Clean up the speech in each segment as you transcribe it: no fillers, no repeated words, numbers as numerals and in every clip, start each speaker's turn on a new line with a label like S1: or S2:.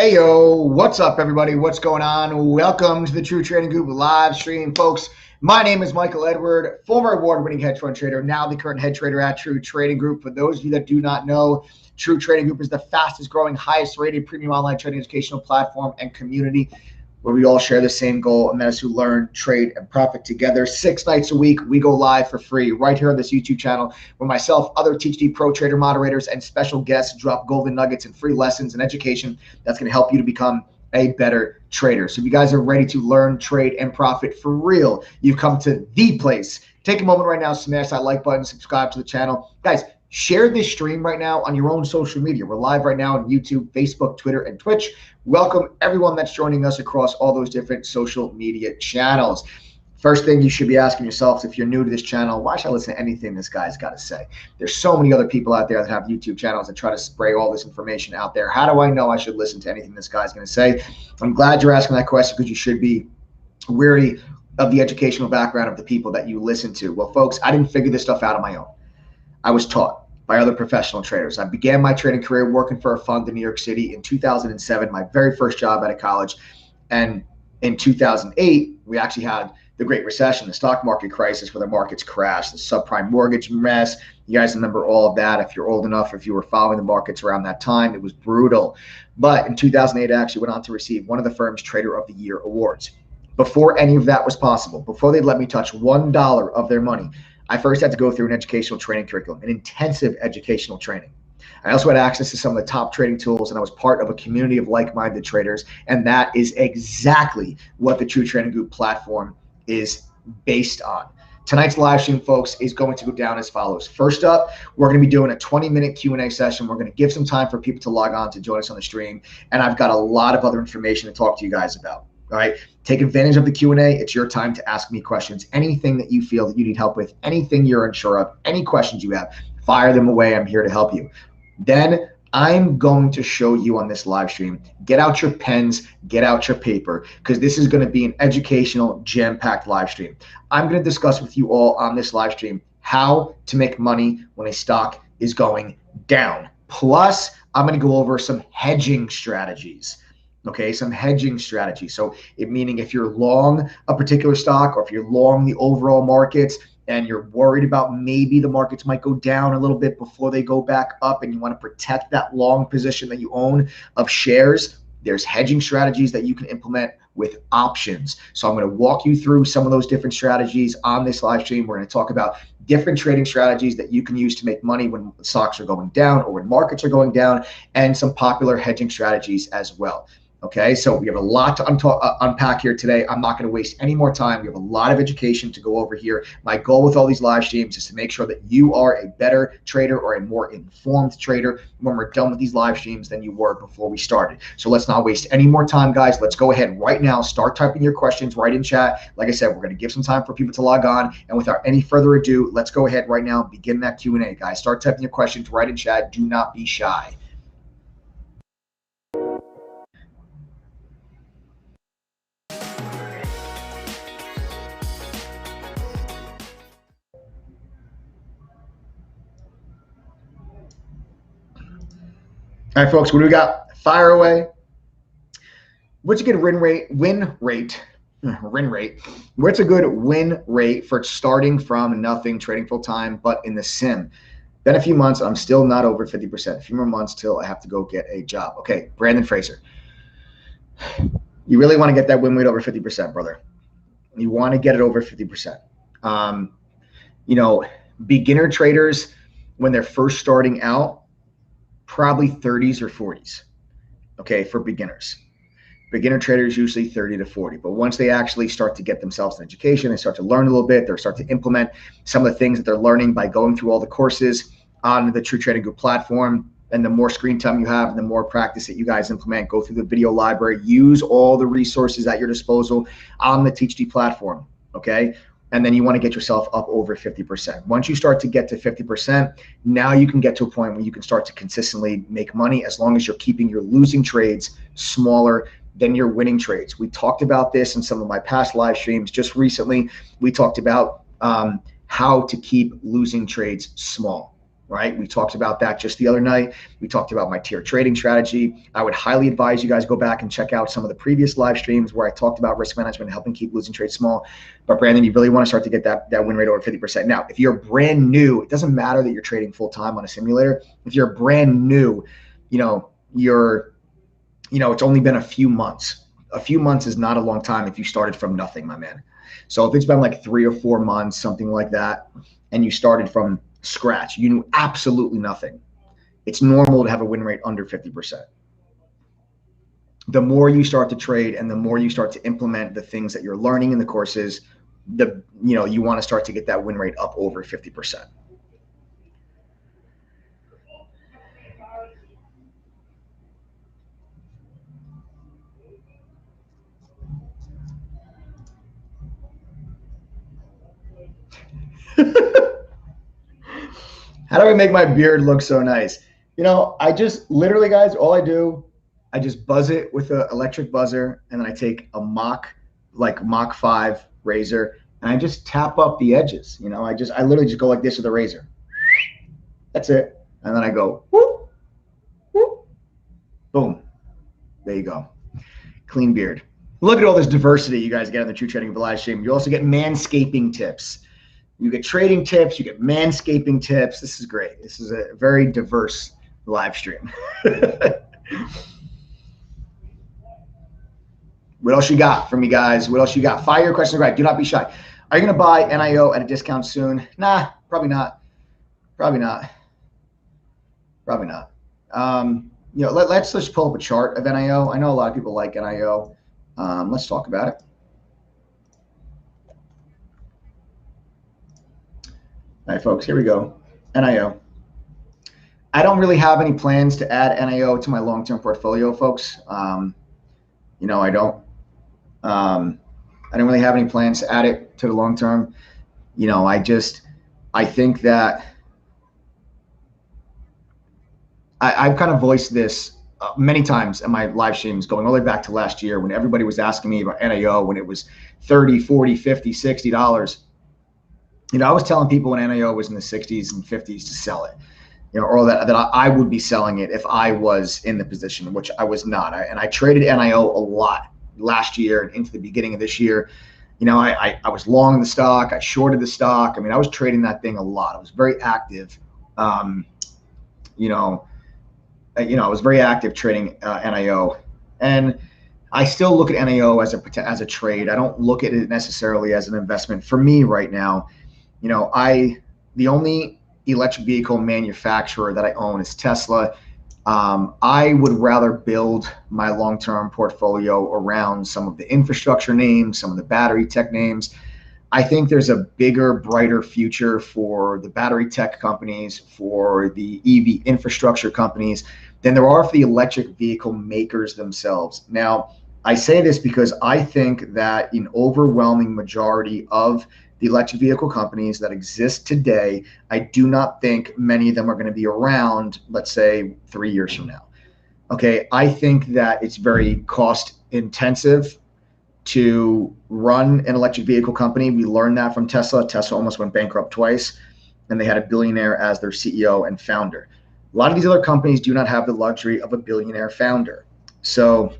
S1: Hey, yo, what's up, everybody? What's going on? Welcome to the True Trading Group live stream, folks. My name is Michael Edward, former award-winning hedge fund trader, now the current head trader at True Trading Group. For those of you that do not know, True Trading Group is the fastest growing, highest rated premium online trading educational platform and community where we all share the same goal, and that is to learn, trade, and profit together. 6 nights a week, we go live for free right here on this YouTube channel where myself, other THD Pro Trader moderators, and special guests drop golden nuggets and free lessons and education that's going to help you to become a better trader. So if you guys are ready to learn, trade, and profit for real, you've come to the place. Take a moment right now, smash that like button, subscribe to the channel. Guys, share this stream right now on your own social media. We're live right now on YouTube, Facebook, Twitter, and Twitch. Welcome everyone that's joining us across all those different social media channels. First thing you should be asking yourself, if you're new to this channel, why should I listen to anything this guy's got to say? There's so many other people out there that have YouTube channels that try to spray all this information out there. How do I know I should listen to anything this guy's going to say? I'm glad you're asking that question because you should be wary of the educational background of the people that you listen to. Well, folks, I didn't figure this stuff out on my own. I was taught by other professional traders. I began my trading career working for a fund in New York City in 2007, my very first job out of college. And in 2008, we actually had the Great Recession, the stock market crisis where the markets crashed, the subprime mortgage mess. You guys remember all of that. If you're old enough, if you were following the markets around that time, it was brutal. But in 2008, I actually went on to receive one of the firm's Trader of the Year awards. Before any of that was possible, before they'd let me touch $1 of their money, I first had to go through an educational training curriculum, an intensive educational training. I also had access to some of the top trading tools, and I was part of a community of like-minded traders, and that is exactly what the True Trading Group platform is based on. Tonight's live stream, folks, is going to go down as follows. First up, we're going to be doing a 20-minute Q&A session. We're going to give some time for people to log on to join us on the stream, and I've got a lot of other information to talk to you guys about. All right, take advantage of the Q&A. It's your time to ask me questions. Anything that you feel that you need help with, anything you're unsure of, any questions you have, fire them away. I'm here to help you. Then I'm going to show you on this live stream, get out your pens, get out your paper, because this is going to be an educational, jam-packed live stream. I'm going to discuss with you all on this live stream how to make money when a stock is going down. Plus, I'm going to go over some hedging strategies. Okay, some hedging strategy. So meaning if you're long a particular stock or if you're long the overall markets and you're worried about maybe the markets might go down a little bit before they go back up and you want to protect that long position that you own of shares, there's hedging strategies that you can implement with options. So I'm going to walk you through some of those different strategies on this live stream. We're going to talk about different trading strategies that you can use to make money when stocks are going down or when markets are going down, and some popular hedging strategies as well. Okay, so we have a lot to unpack here today. I'm not going to waste any more time. We have a lot of education to go over here. My goal with all these live streams is to make sure that you are a better trader or a more informed trader when we're done with these live streams than you were before we started. So let's not waste any more time, guys. Let's go ahead right now. Start typing your questions right in chat. Like I said, we're going to give some time for people to log on. And without any further ado, let's go ahead right now and begin that Q&A, guys. Start typing your questions right in chat. Do not be shy. All right, folks, what do we got? Fire away. What's a good win rate? What's a good win rate for starting from nothing, trading full time, but in the sim? Been a few months, I'm still not over 50%. A few more months till I have to go get a job. Okay, Brandon Fraser. You really want to get that win rate over 50%, brother. You want to get it over 50%. You know, beginner traders, when they're first starting out, probably 30s or 40s, okay, for beginners. Beginner traders usually 30 to 40, but once they actually start to get themselves an education, they start to learn a little bit, they start to implement some of the things that they're learning by going through all the courses on the True Trading Group platform. And the more screen time you have, and the more practice that you guys implement, go through the video library, use all the resources at your disposal on the THD platform, okay? And then you want to get yourself up over 50%. Once you start to get to 50%, now you can get to a point where you can start to consistently make money as long as you're keeping your losing trades smaller than your winning trades. We talked about this in some of my past live streams. Just recently, we talked about how to keep losing trades small. right? We talked about that just the other night. We talked about my tier trading strategy. I would highly advise you guys go back and check out some of the previous live streams where I talked about risk management and helping keep losing trades small. But Brandon, you really want to start to get that win rate over 50%. Now, if you're brand new, it doesn't matter that you're trading full time on a simulator. If you're brand new, it's only been a few months. A few months is not a long time if you started from nothing, my man. So if it's been like 3 or 4 months, something like that, and you started from scratch, you knew absolutely nothing, it's normal to have a win rate under 50%. The more you start to trade and the more you start to implement the things that you're learning in the courses, you want to start to get that win rate up over 50%. How do I make my beard look so nice? I just literally, guys, all I do, I just buzz it with an electric buzzer, and then I take a Mach 5 razor, and I just tap up the edges. I literally just go like this with a razor. That's it. And then I go, whoop, whoop, boom. There you go. Clean beard. Look at all this diversity you guys get on the True Trading live stream. You also get manscaping tips. You get trading tips, you get manscaping tips. This is great. This is a very diverse live stream. What else you got for me, guys? What else you got? Fire your questions right. Do not be shy. Are you going to buy NIO at a discount soon? Nah, probably not. Probably not. Probably not. Let's just pull up a chart of NIO. I know a lot of people like NIO. Let's talk about it. All right, folks, here we go. NIO. I don't really have any plans to add NIO to my long-term portfolio, folks. I don't. I don't really have any plans to add it to the long-term. I think that I've kind of voiced this many times in my live streams going all the way back to last year when everybody was asking me about NIO when it was $30, $40, $50, $60. I was telling people when NIO was in the 60s and 50s to sell it, or that I would be selling it if I was in the position, which I was not. And I traded NIO a lot last year and into the beginning of this year. I was long the stock. I shorted the stock. I was trading that thing a lot. I was very active. I was very active trading NIO. And I still look at NIO as a trade. I don't look at it necessarily as an investment. For me right now, the only electric vehicle manufacturer that I own is Tesla. I would rather build my long-term portfolio around some of the infrastructure names, some of the battery tech names. I think there's a bigger, brighter future for the battery tech companies, for the EV infrastructure companies, than there are for the electric vehicle makers themselves. Now, I say this because I think that an overwhelming majority of the electric vehicle companies that exist today, I do not think many of them are going to be around, let's say, 3 years from now. Okay, I think that it's very cost intensive to run an electric vehicle company. We learned that from Tesla. Tesla almost went bankrupt twice, and they had a billionaire as their CEO and founder. A lot of these other companies do not have the luxury of a billionaire founder. So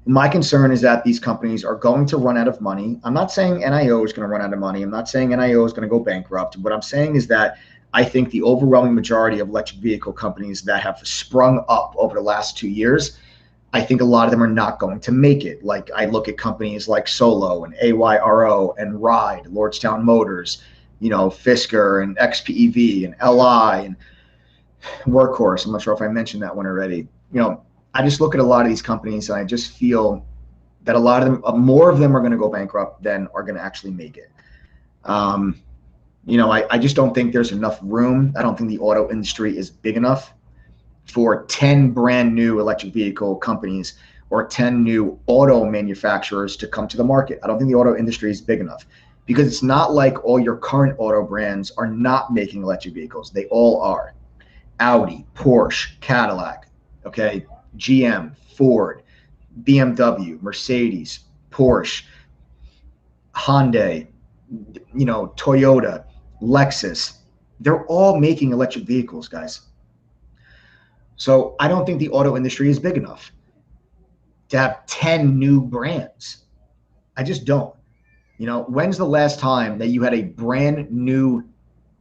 S1: my concern is that these companies are going to run out of money. I'm not saying NIO is going to run out of money. I'm not saying NIO is going to go bankrupt. What I'm saying is that I think the overwhelming majority of electric vehicle companies that have sprung up over the last 2 years, I think a lot of them are not going to make it. Like I look at companies like Solo and AYRO and Ride, Lordstown Motors, Fisker and XPEV and LI and Workhorse. I'm not sure if I mentioned that one already. I just look at a lot of these companies and I just feel that a lot of them, more of them are going to go bankrupt than are going to actually make it. I just don't think there's enough room. I don't think the auto industry is big enough for 10 brand new electric vehicle companies or 10 new auto manufacturers to come to the market. I don't think the auto industry is big enough because it's not like all your current auto brands are not making electric vehicles. They all are. Audi, Porsche, Cadillac, okay, GM, Ford, BMW, Mercedes, Porsche, Hyundai, Toyota, Lexus, They're all making electric vehicles, guys. So I don't think the auto industry is big enough to have 10 new brands. I just don't. You know, when's the last time that you had a brand new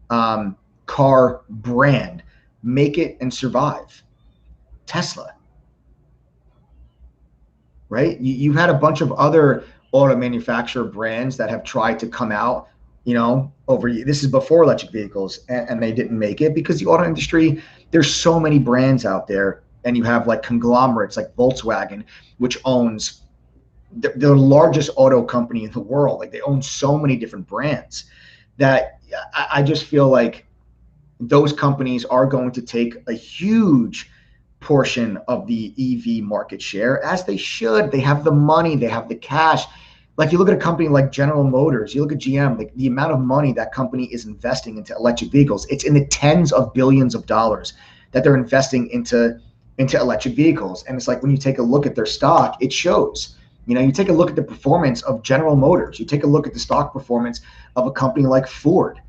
S1: car brand make it and survive? Tesla, right? You've had a bunch of other auto manufacturer brands that have tried to come out, you know, this is before electric vehicles, and they didn't make it because the auto industry, there's so many brands out there, and you have like conglomerates like Volkswagen, which owns the largest auto company in the world. Like they own so many different brands that I just feel like those companies are going to take a huge portion of the EV market share, as they should. They have the money, they have the cash. Like you look at a company like General Motors, you look at GM, like the amount of money that company is investing into electric vehicles, it's in the tens of billions of dollars that they're investing into electric vehicles. And it's like when you take a look at their stock, it shows. You know, you take a look at the performance of General Motors, you take a look at the stock performance of a company like Ford.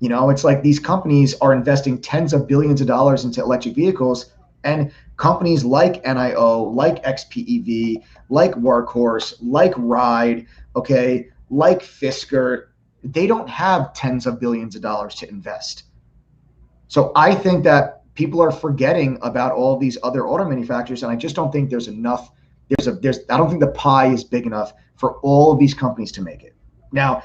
S1: You know, it's like these companies are investing tens of billions of dollars into electric vehicles, and companies like NIO, like XPEV, like Workhorse, like Ride, okay, like Fisker, they don't have tens of billions of dollars to invest. So I think that people are forgetting about all these other auto manufacturers, and I just don't think there's enough. I don't think the pie is big enough for all of these companies to make it. Now,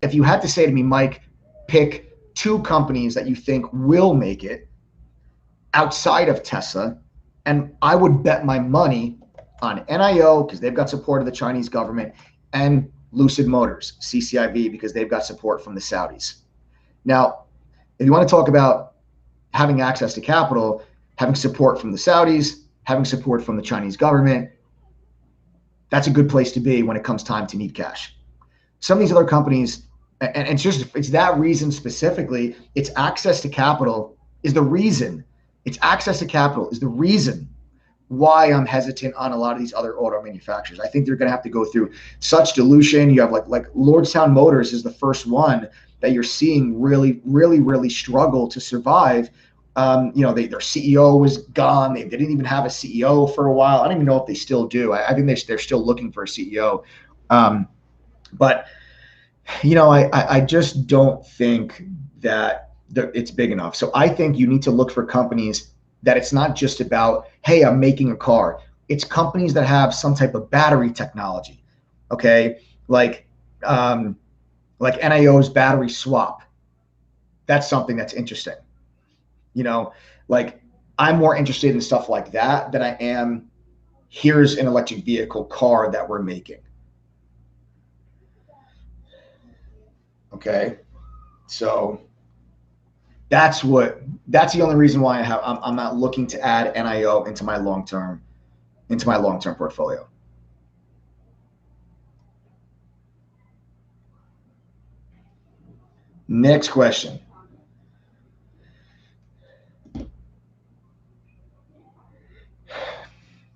S1: if you had to say to me, Mike, pick 2 companies that you think will make it outside of Tesla, and I would bet my money on NIO because they've got support of the Chinese government, and Lucid Motors, CCIV, because they've got support from the Saudis. Now, if you want to talk about having access to capital, having support from the Saudis, having support from the Chinese government, that's a good place to be when it comes time to need cash. Some of these other companies, and it's that reason specifically, it's access to capital is the reason. It's access to capital is the reason why I'm hesitant on a lot of these other auto manufacturers. I think they're going to have to go through such dilution. You have like Lordstown Motors is the first one that you're seeing really struggle to survive. You know, their CEO was gone. They didn't even have a CEO for a while. I don't even know if they still do. I think they're still looking for a CEO. But you know, I just don't think that it's big enough. So I think you need to look for companies that it's not just about, hey, I'm making a car. It's companies that have some type of battery technology, okay? Like NIO's battery swap. That's something that's interesting. You know, like I'm more interested in stuff like that than I am, here's an electric vehicle car that we're making. Okay, so that's the only reason why I'm not looking to add NIO into my long-term portfolio. Next question.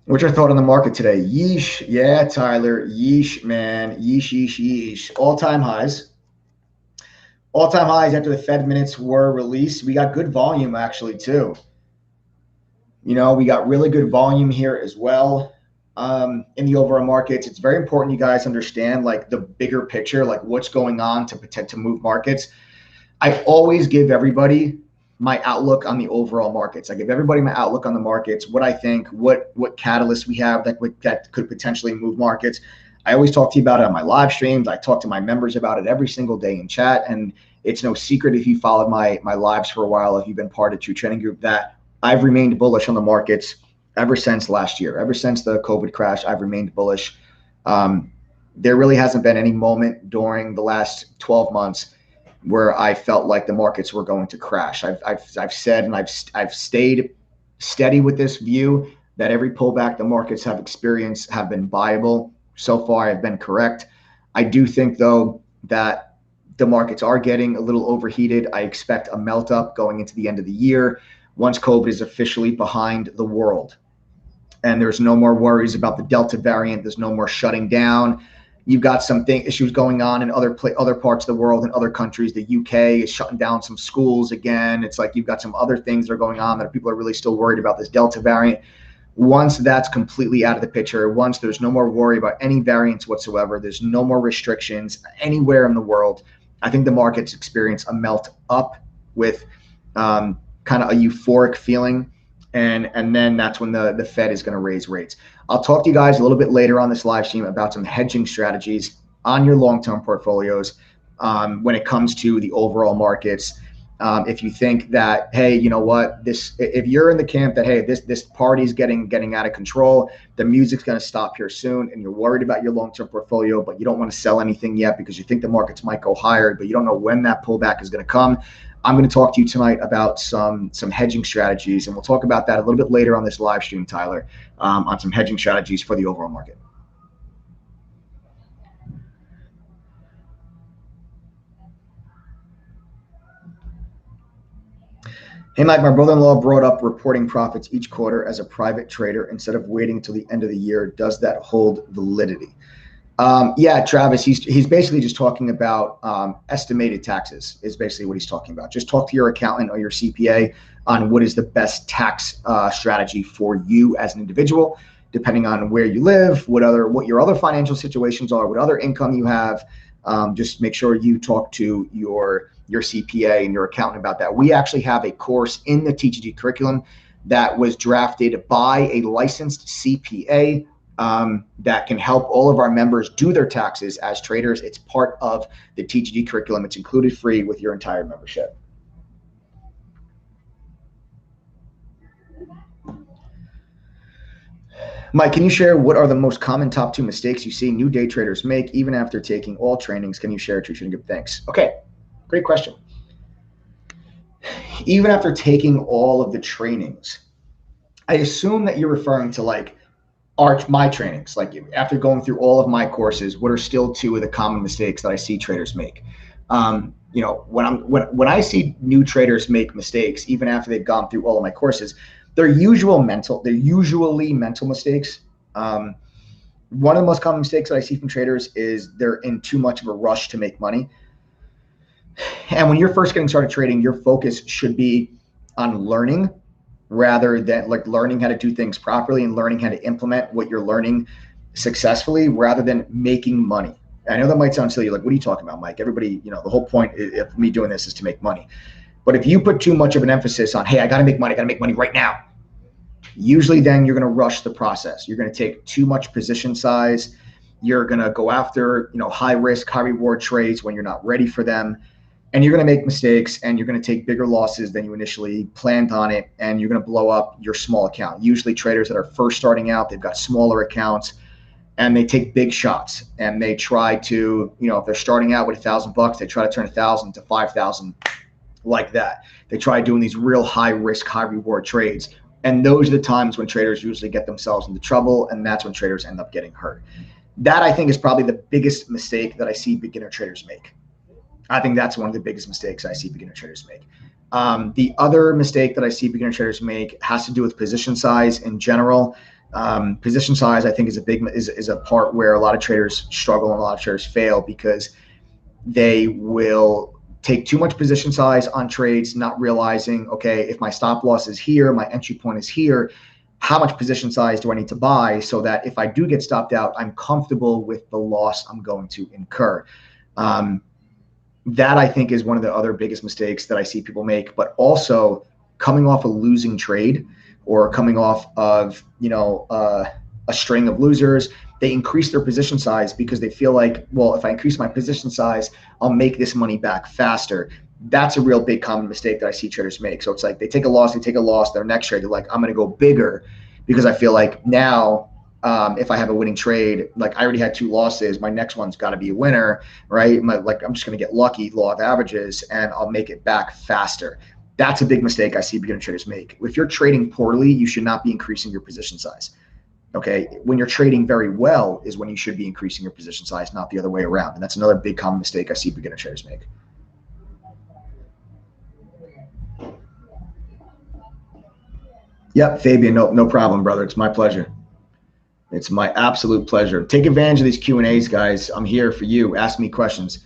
S1: What's your thought on the market today? Yeesh. Yeah, Tyler. Yeesh, man. Yeesh. All-time highs. All-time highs after the Fed minutes were released. We got good volume actually too. You know, we got really good volume here as well in the overall markets. It's very important you guys understand like the bigger picture, like what's going on to move markets. I always give everybody my outlook on the overall markets. I give everybody my outlook on the markets, what I think, what catalysts we have that could potentially move markets. I always talk to you about it on my live streams. I talk to my members about it every single day in chat. And it's no secret if you followed my lives for a while, if you've been part of True Trading Group, that I've remained bullish on the markets ever since last year. Ever since the COVID crash, I've remained bullish. There really hasn't been any moment during the last 12 months where I felt like the markets were going to crash. I've said, and I've stayed steady with this view that every pullback the markets have experienced have been viable. So far, I've been correct. I do think, though, that the markets are getting a little overheated. I expect a melt up going into the end of the year once COVID is officially behind the world. And there's no more worries about the Delta variant. There's no more shutting down. You've got some issues going on in other parts of the world, in other countries. The UK is shutting down some schools again. It's like you've got some other things that are going on that people are really still worried about this Delta variant. Once that's completely out of the picture, once there's no more worry about any variants whatsoever, there's no more restrictions anywhere in the world, I think the markets experience a melt up with kind of a euphoric feeling. And then that's when the Fed is going to raise rates. I'll talk to you guys a little bit later on this live stream about some hedging strategies on your long-term portfolios when it comes to the overall markets. If you think that, hey, you know what, if you're in the camp that, hey, this party's getting out of control, the music's going to stop here soon, and you're worried about your long-term portfolio, but you don't want to sell anything yet because you think the markets might go higher, but you don't know when that pullback is going to come, I'm going to talk to you tonight about some hedging strategies, and we'll talk about that a little bit later on this live stream, Tyler, on some hedging strategies for the overall market. Hey, Mike, my brother-in-law brought up reporting profits each quarter as a private trader instead of waiting until the end of the year. Does that hold validity? Yeah, Travis, he's basically just talking about estimated taxes is basically what he's talking about. Just talk to your accountant or your CPA on what is the best tax strategy for you as an individual, depending on where you live, what your other financial situations are, what other income you have. Just make sure you talk to your CPA and your accountant about that. We actually have a course in the TGG curriculum that was drafted by a licensed CPA that can help all of our members do their taxes as traders. It's part of the TGG curriculum. It's included free with your entire membership. Mike, can you share what are the most common top 2 mistakes you see new day traders make even after taking all trainings? Can you share? True Trading Group? Thanks. Okay, great question. Even after taking all of the trainings, I assume that you're referring to like my trainings, like after going through all of my courses, what are still 2 of the common mistakes that I see traders make? You know, when I see new traders make mistakes, even after they've gone through all of my courses, they're usually mental mistakes. One of the most common mistakes that I see from traders is they're in too much of a rush to make money. And when you're first getting started trading, your focus should be on learning rather than like learning how to do things properly and learning how to implement what you're learning successfully rather than making money. I know that might sound silly. Like, what are you talking about, Mike? Everybody, you know, the whole point of me doing this is to make money. But if you put too much of an emphasis on, hey, I got to make money right now, usually then you're going to rush the process. You're going to take too much position size. You're going to go after, you know, high risk, high reward trades when you're not ready for them. And you're going to make mistakes and you're going to take bigger losses than you initially planned on it. And you're going to blow up your small account. Usually traders that are first starting out, they've got smaller accounts and they take big shots and they try to, you know, if they're starting out with $1,000, they try to turn 1,000 to 5,000 like that. They try doing these real high risk, high reward trades. And those are the times when traders usually get themselves into trouble. And that's when traders end up getting hurt. That I think is probably the biggest mistake that I see beginner traders make. I think that's one of the biggest mistakes I see beginner traders make. The other mistake that I see beginner traders make has to do with position size in general. Position size, I think, is a part where a lot of traders struggle and a lot of traders fail because they will take too much position size on trades, not realizing, okay, if my stop loss is here, my entry point is here, how much position size do I need to buy so that if I do get stopped out, I'm comfortable with the loss I'm going to incur. That I think is one of the other biggest mistakes that I see people make, but also coming off a losing trade or coming off of, you know, a string of losers, they increase their position size because they feel like, well, if I increase my position size, I'll make this money back faster. That's a real big common mistake that I see traders make. So it's like they take a loss, their next trade, they're like, I'm going to go bigger because I feel like now if I have a winning trade, like I already had 2 losses, my next one's got to be a winner, right? Like I'm just going to get lucky, law of averages, and I'll make it back faster. That's a big mistake I see beginner traders make. If you're trading poorly, you should not be increasing your position size. Okay, when you're trading very well is when you should be increasing your position size, not the other way around. And that's another big common mistake I see beginner traders make. Yep, Fabian, no problem, brother. It's my pleasure. It's my absolute pleasure. Take advantage of these Q&As, guys. I'm here for you. Ask me questions.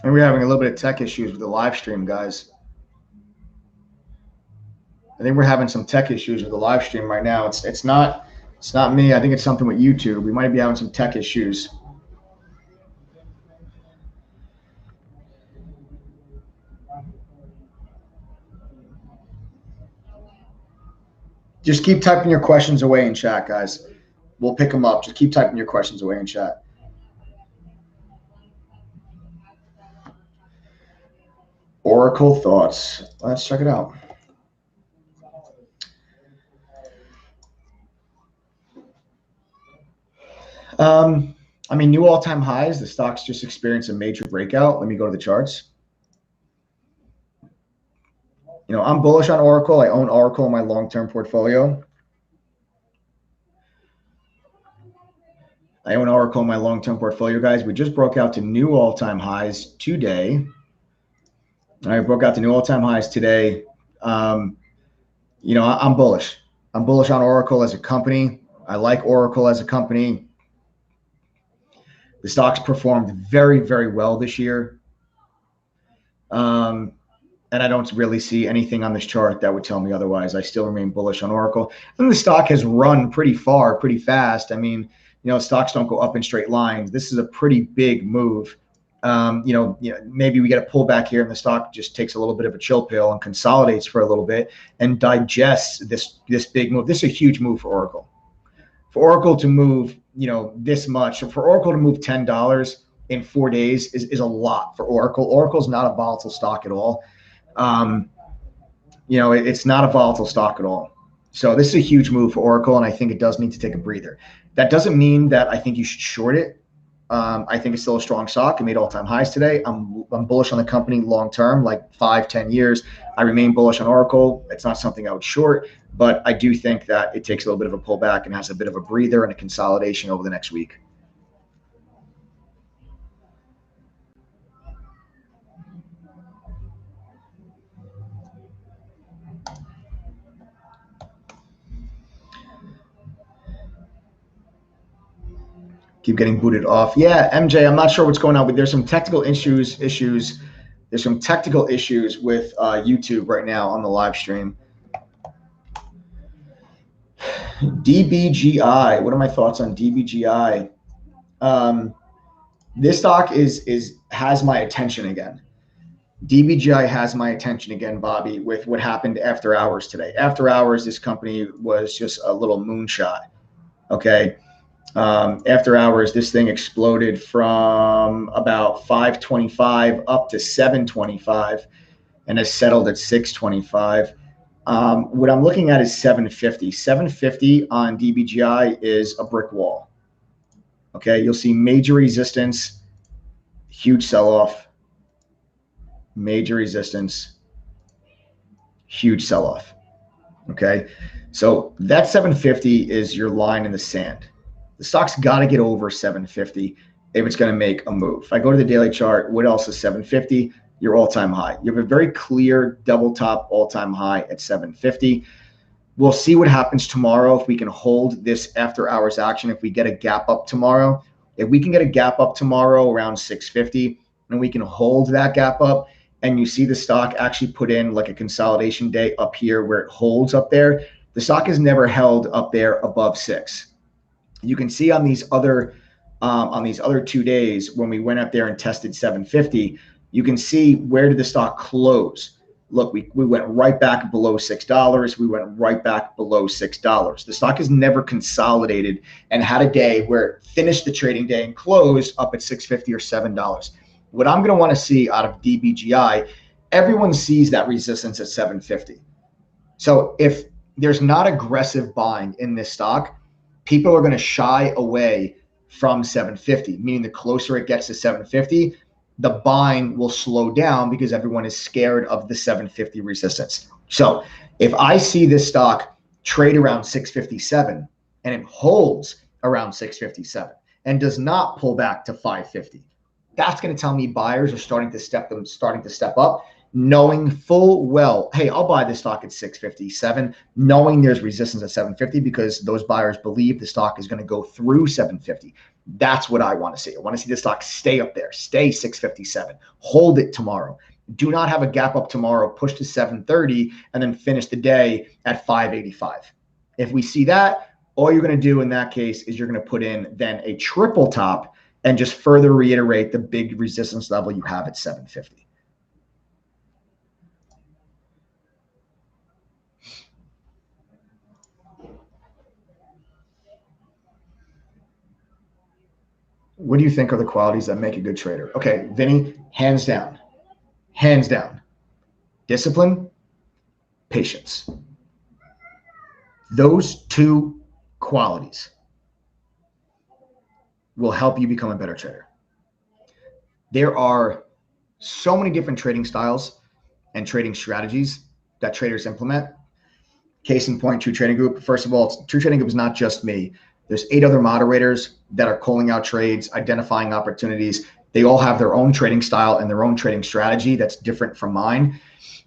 S1: And we're having a little bit of tech issues with the live stream, guys. I think we're having some tech issues with the live stream right now. It's not me. I think it's something with YouTube. We might be having some tech issues. Just keep typing your questions away in chat, guys. We'll pick them up. Just keep typing your questions away in chat. Oracle thoughts. Let's check it out. I mean, new all-time highs. The stock's just experienced a major breakout. Let me go to the charts. You know, I'm bullish on Oracle. I own Oracle in my long-term portfolio. Guys. We just broke out to new all-time highs today. I broke out to new all-time highs today. You know, I'm bullish. I'm bullish on Oracle as a company. I like Oracle as a company. The stock's performed very, very well this year. And I don't really see anything on this chart that would tell me otherwise. I still remain bullish on Oracle. And the stock has run pretty far, pretty fast. I mean, you know, stocks don't go up in straight lines. This is a pretty big move. You know, maybe we get a pullback here and the stock just takes a little bit of a chill pill and consolidates for a little bit and digests this big move. This is a huge move for Oracle. For Oracle to move, you know, this much, for Oracle to move $10 in 4 days is a lot for Oracle. Oracle's not a volatile stock at all. You know, it's not a volatile stock at all. So this is a huge move for Oracle, and I think it does need to take a breather. That doesn't mean that I think you should short it. I think it's still a strong stock. It made all-time highs today. I'm bullish on the company long term, like 5-10 years. I remain bullish on Oracle. It's not something I would short, but I do think that it takes a little bit of a pullback and has a bit of a breather and a consolidation over the next week. Keep getting booted off. Yeah, MJ, I'm not sure what's going on, but there's some technical issues. There's some technical issues with YouTube right now on the live stream. DBGI. What are my thoughts on DBGI? This stock has my attention again. DBGI has my attention again, Bobby, with what happened after hours today. After hours, this company was just a little moonshot. Okay. After hours, this thing exploded from about 525 up to 725 and has settled at 625. What I'm looking at is 750. 750 on DBGI is a brick wall. Okay, you'll see major resistance, huge sell-off, major resistance, huge sell-off. Okay, so that 750 is your line in the sand. The stock's got to get over 750 if it's going to make a move. If I go to the daily chart, what else is 750? Your all-time high. You have a very clear double top all-time high at 750. We'll see what happens tomorrow if we can hold this after hours action. If we get a gap up tomorrow, if we can get a gap up tomorrow around 650 and we can hold that gap up and you see the stock actually put in like a consolidation day up here where it holds up there, the stock has never held up there above 6. You can see on these other 2 days when we went up there and tested 750, you can see where did the stock close. Look, we went right back below $6. We went right back below $6. The stock has never consolidated and had a day where it finished the trading day and closed up at $6.50 or $7. What I'm going to want to see out of DBGI, everyone sees that resistance at 750. So if there's not aggressive buying in this stock, people are going to shy away from 750, meaning the closer it gets to 750, the buying will slow down because everyone is scared of the 750 resistance. So if I see this stock trade around 657 and it holds around 657 and does not pull back to 550, that's going to tell me buyers are starting to step up, knowing full well, hey, I'll buy this stock at 657, knowing there's resistance at 750 because those buyers believe the stock is going to go through 750. That's what I want to see. I want to see the stock stay up there, stay 657, hold it tomorrow. Do not have a gap up tomorrow, push to 730, and then finish the day at 585. If we see that, all you're going to do in that case is you're going to put in then a triple top and just further reiterate the big resistance level you have at 750. What do you think are the qualities that make a good trader? Okay, Vinny, hands down, discipline, patience. Those two qualities will help you become a better trader. There are so many different trading styles and trading strategies that traders implement. Case in point, True Trading Group. First of all, True Trading Group is not just me. There's 8 other moderators that are calling out trades, identifying opportunities. They all have their own trading style and their own trading strategy that's different from mine.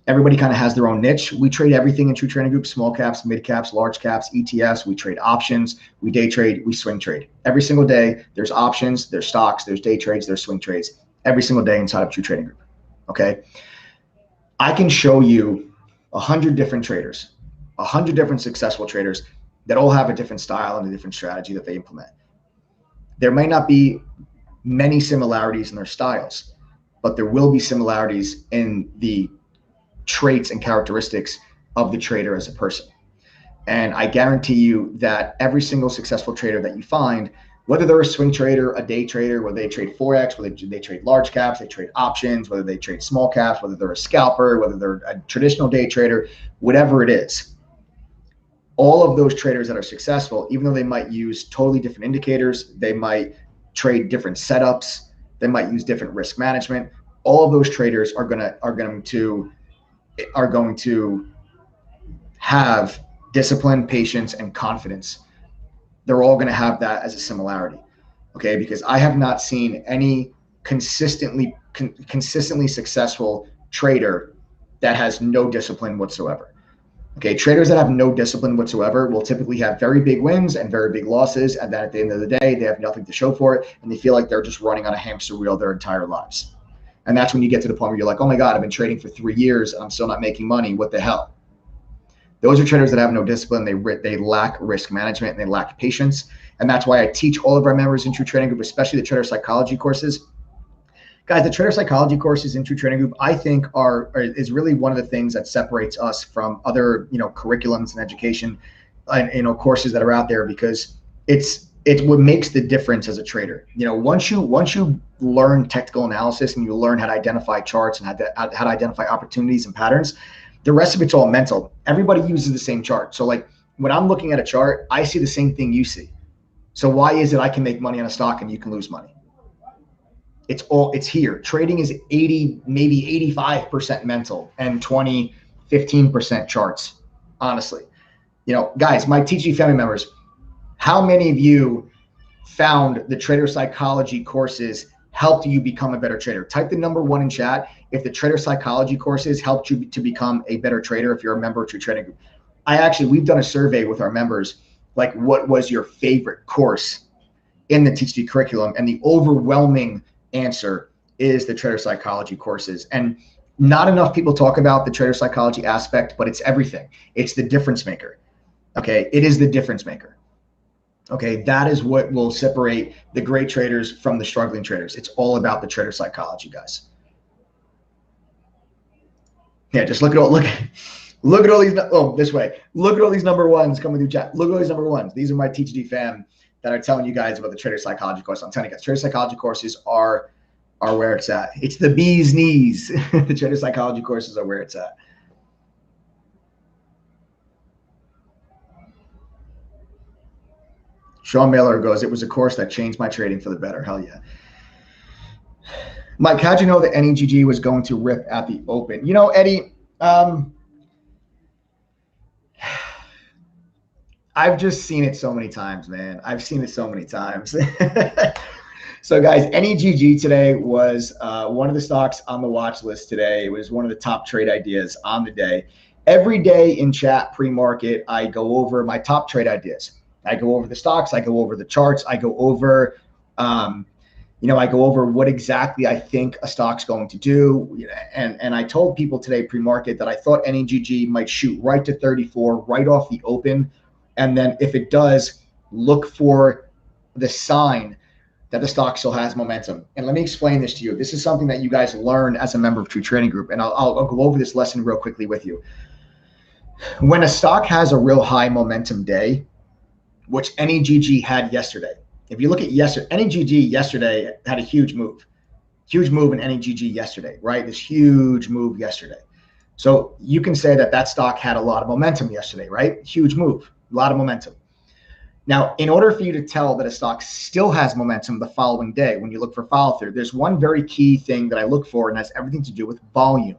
S1: Everybody kind of has their own niche. We trade everything in True Trading Group: small caps, mid caps, large caps, ETFs. We trade options, we day trade, we swing trade. Every single day, there's options, there's stocks, there's day trades, there's swing trades. Every single day inside of True Trading Group, okay? I can show you 100 different traders, 100 different successful traders that all have a different style and a different strategy that they implement. There may not be many similarities in their styles, but there will be similarities in the traits and characteristics of the trader as a person. And I guarantee you that every single successful trader that you find, whether they're a swing trader, a day trader, whether they trade Forex, whether they trade large caps, they trade options, whether they trade small caps, whether they're a scalper, whether they're a traditional day trader, whatever it is, all of those traders that are successful, even though they might use totally different indicators, they might trade different setups, they might use different risk management, all of those traders are going to have discipline, patience, and confidence. They're all going to have that as a similarity, okay? Because I have not seen any consistently successful trader that has no discipline whatsoever. Okay, traders that have no discipline whatsoever will typically have very big wins and very big losses, and then at the end of the day, they have nothing to show for it, and they feel like they're just running on a hamster wheel their entire lives. And that's when you get to the point where you're like, oh my God, I've been trading for 3 years and I'm still not making money. What the hell? Those are traders that have no discipline. They lack risk management and they lack patience. And that's why I teach all of our members in True Trading Group, especially the trader psychology courses. Guys, the trader psychology courses in True Trading Group, I think is really one of the things that separates us from other, curriculums and education, courses that are out there, because it's what makes the difference as a trader. Once you learn technical analysis and you learn how to identify charts and how to identify opportunities and patterns, the rest of it's all mental. Everybody uses the same chart. So like when I'm looking at a chart, I see the same thing you see. So why is it I can make money on a stock and you can lose money? It's here. Trading is 80, maybe 85% mental and 15% charts, honestly. Guys, my TG family members, how many of you found the trader psychology courses helped you become a better trader? Type the number 1 in chat if the trader psychology courses helped you to become a better trader if you're a member of True Trading Group. We've done a survey with our members, like what was your favorite course in the TG curriculum, and the overwhelming answer is the trader psychology courses. And not enough people talk about the trader psychology aspect, but it's everything. It's the difference maker. Okay, it is the difference maker. Okay, that is what will separate the great traders from the struggling traders. It's all about the trader psychology, guys. Yeah, just look at all these. Oh, this way. Look at all these number ones coming through chat. Look at all these number ones. These are my TGD fam that are telling you guys about the trader psychology course. I'm telling you guys, trader psychology courses are are where it's at. It's the bee's knees. The trader psychology courses are where it's at. Sean Miller goes, it was a course that changed my trading for the better. Hell yeah. Mike, how'd you know that NEGG was going to rip at the open? You know, Eddie, I've just seen it so many times, man. I've seen it so many times. So, guys, NEGG today was one of the stocks on the watch list today. It was one of the top trade ideas on the day. Every day in chat pre-market, I go over my top trade ideas. I go over the stocks. I go over the charts. I go over, I go over what exactly I think a stock's going to do. And I told people today pre-market that I thought NEGG might shoot right to 34, right off the open. And then if it does, look for the sign that the stock still has momentum. And let me explain this to you. This is something that you guys learn as a member of True Trading Group. And I'll go over this lesson real quickly with you. When a stock has a real high momentum day, which NEGG had yesterday. If you look at yesterday, NEGG yesterday had a huge move in NEGG yesterday, right? This huge move yesterday. So you can say that that stock had a lot of momentum yesterday, right? Huge move, a lot of momentum. Now, in order for you to tell that a stock still has momentum the following day, when you look for follow through, there's one very key thing that I look for, and has everything to do with volume.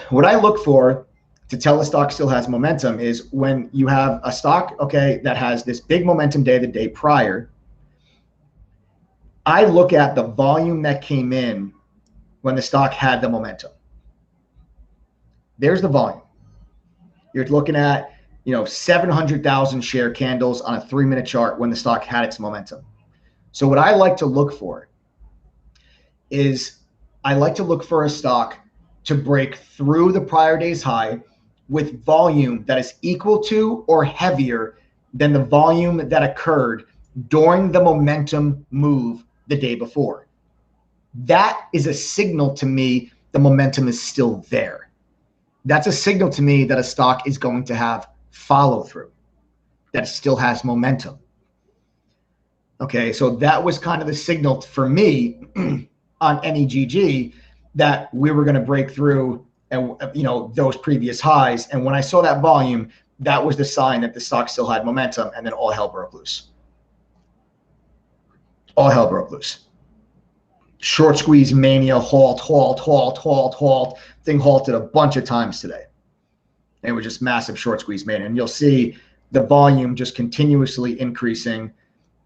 S1: What I look for to tell a stock still has momentum is when you have a stock, okay, that has this big momentum day the day prior. I look at the volume that came in when the stock had the momentum. There's the volume. You're looking at 700,000 share candles on a 3-minute chart when the stock had its momentum. So what I like to look for is I like to look for a stock to break through the prior day's high with volume that is equal to or heavier than the volume that occurred during the momentum move the day before. That is a signal to me the momentum is still there. That's a signal to me that a stock is going to have follow through, that it still has momentum. Okay, so that was kind of the signal for me on NEGG that we were going to break through and those previous highs. And when I saw that volume, that was the sign that the stock still had momentum, and then all hell broke loose. All hell broke loose. Short squeeze mania, halt. Thing halted a bunch of times today. It was just massive short squeeze mania. And you'll see the volume just continuously increasing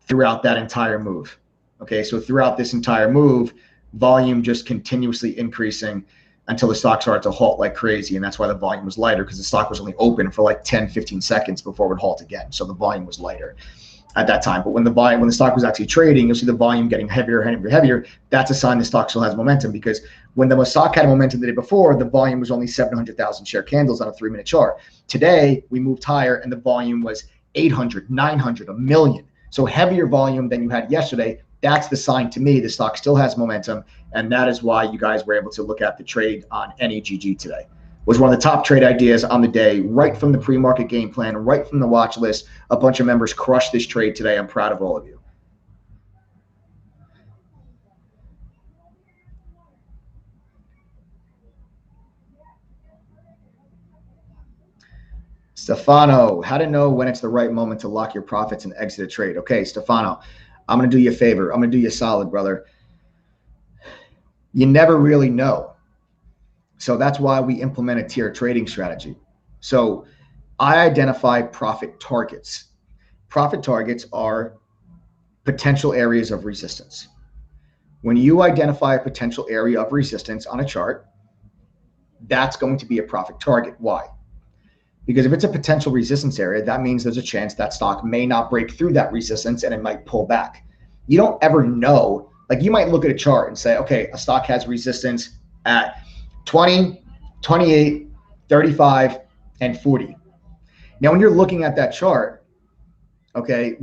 S1: throughout that entire move. Okay, so throughout this entire move, volume just continuously increasing until the stock started to halt like crazy. And that's why the volume was lighter, because the stock was only open for like 10, 15 seconds before it would halt again. So the volume was lighter at that time. But when the stock was actually trading, you'll see the volume getting heavier. That's a sign the stock still has momentum, because when the stock had momentum the day before, the volume was only 700,000 share candles on a 3-minute chart. Today, we moved higher and the volume was 800, 900, a million. So heavier volume than you had yesterday. That's the sign to me the stock still has momentum. And that is why you guys were able to look at the trade on NEGG today. Was one of the top trade ideas on the day, right from the pre-market game plan, right from the watch list. A bunch of members crushed this trade today. I'm proud of all of you. Stefano, how to know when it's the right moment to lock your profits and exit a trade. Okay, Stefano, I'm going to do you a favor. I'm going to do you a solid, brother. You never really know. So that's why we implement a tier trading strategy. So I identify profit targets. Profit targets are potential areas of resistance. When you identify a potential area of resistance on a chart, that's going to be a profit target. Why? Because if it's a potential resistance area, that means there's a chance that stock may not break through that resistance and it might pull back. You don't ever know. Like, you might look at a chart and say, okay, a stock has resistance at 20, 28, 35, and 40. Now, when you're looking at that chart, okay,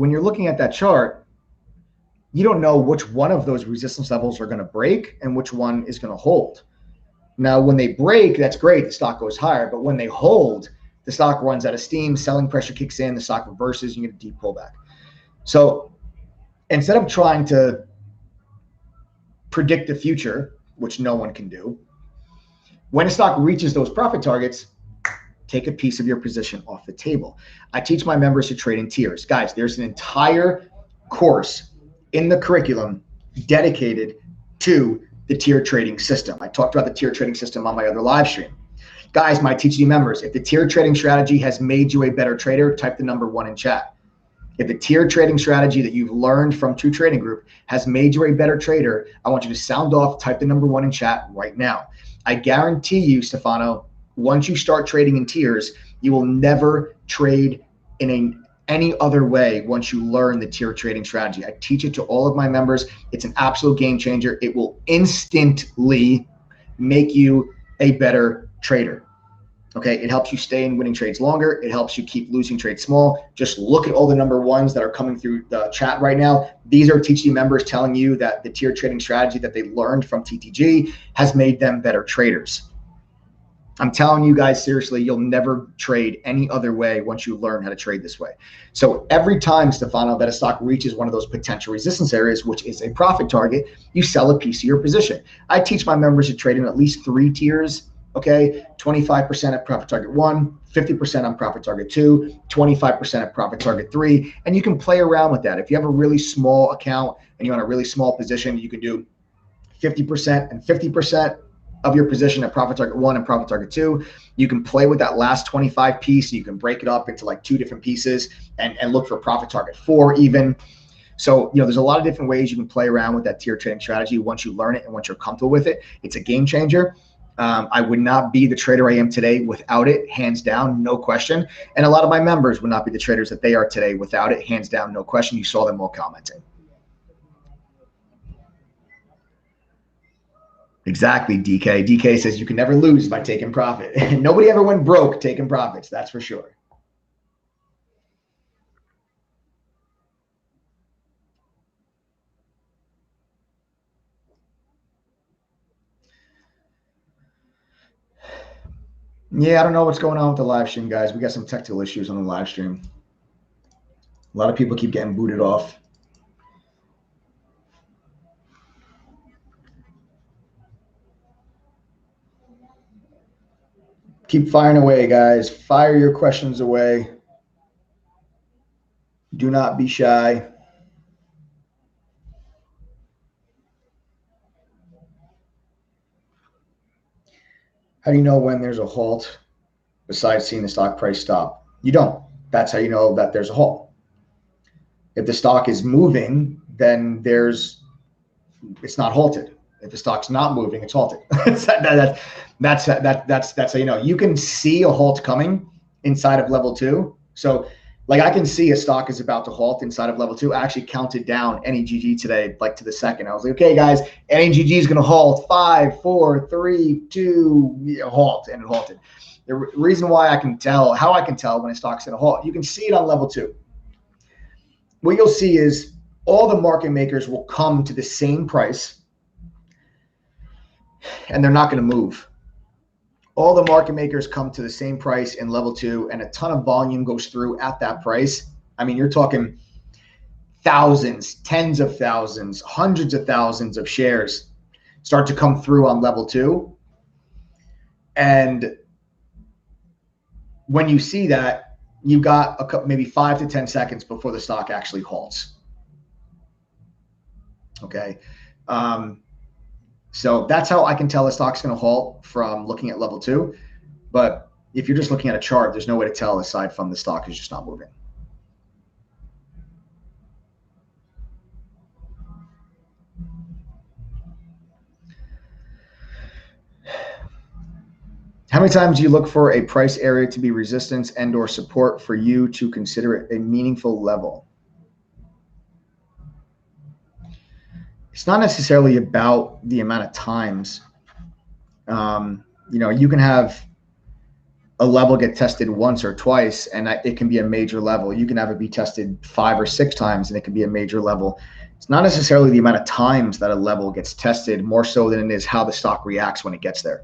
S1: you don't know which one of those resistance levels are going to break and which one is going to hold. Now, when they break, that's great. The stock goes higher. But when they hold, the stock runs out of steam, selling pressure kicks in, the stock reverses, you get a deep pullback. So instead of trying to predict the future, which no one can do. When a stock reaches those profit targets, take a piece of your position off the table. I teach my members to trade in tiers. Guys, there's an entire course in the curriculum dedicated to the tier trading system. I talked about the tier trading system on my other live stream. Guys, my teaching members, if the tier trading strategy has made you a better trader, type the number 1 in chat. If the tier trading strategy that you've learned from True Trading Group has made you a better trader, I want you to sound off, type the number 1 in chat right now. I guarantee you, Stefano, once you start trading in tiers, you will never trade in any other way once you learn the tier trading strategy. I teach it to all of my members. It's an absolute game changer. It will instantly make you a better trader. Okay, it helps you stay in winning trades longer. It helps you keep losing trades small. Just look at all the number 1s that are coming through the chat right now. These are teaching members telling you that the tier trading strategy that they learned from TTG has made them better traders. I'm telling you guys, seriously, you'll never trade any other way once you learn how to trade this way. So every time, Stefano, that a stock reaches one of those potential resistance areas, which is a profit target, you sell a piece of your position. I teach my members to trade in at least 3 tiers. Okay, 25% at profit target 1, 50% on profit target 2, 25% at profit target 3, and you can play around with that. If you have a really small account and you're on a really small position, you can do 50% and 50% of your position at profit target 1 and profit target 2. You can play with that last 25 piece. You can break it up into like 2 different pieces and look for profit target 4 even. So, there's a lot of different ways you can play around with that tier trading strategy once you learn it and once you're comfortable with it. It's a game changer. I would not be the trader I am today without it, hands down, no question. And a lot of my members would not be the traders that they are today without it, hands down, no question. You saw them all commenting. Exactly, DK. DK says you can never lose by taking profit. Nobody ever went broke taking profits, that's for sure. Yeah, I don't know what's going on with the live stream, guys. We got some technical issues on the live stream. A lot of people keep getting booted off. Keep firing away, guys. Fire your questions away. Do not be shy. How do you know when there's a halt besides seeing the stock price stop? You don't. That's how you know that there's a halt. If the stock is moving, then it's not halted. If the stock's not moving, it's halted. That's how you know. You can see a halt coming inside of level 2. So like I can see a stock is about to halt inside of level 2. I actually counted down NEGG today, like to the second. I was like, okay, guys, NEGG is going to halt. 5, 4, 3, 2, halt, and it halted. The reason why I can tell, how I can tell when a stock's going to halt, you can see it on level 2. What you'll see is all the market makers will come to the same price, and they're not going to move. All the market makers come to the same price in level 2, and a ton of volume goes through at that price. I mean, you're talking thousands, tens of thousands, hundreds of thousands of shares start to come through on level 2. And when you see that, you've got a couple, maybe 5 to 10 seconds before the stock actually halts. Okay. So that's how I can tell the stock's going to halt from looking at level 2. But if you're just looking at a chart, there's no way to tell aside from the stock is just not moving. How many times do you look for a price area to be resistance and or support for you to consider it a meaningful level? It's not necessarily about the amount of times. You can have a level get tested once or twice, and it can be a major level. You can have it be tested 5 or 6 times, and it can be a major level. It's not necessarily the amount of times that a level gets tested, more so than it is how the stock reacts when it gets there.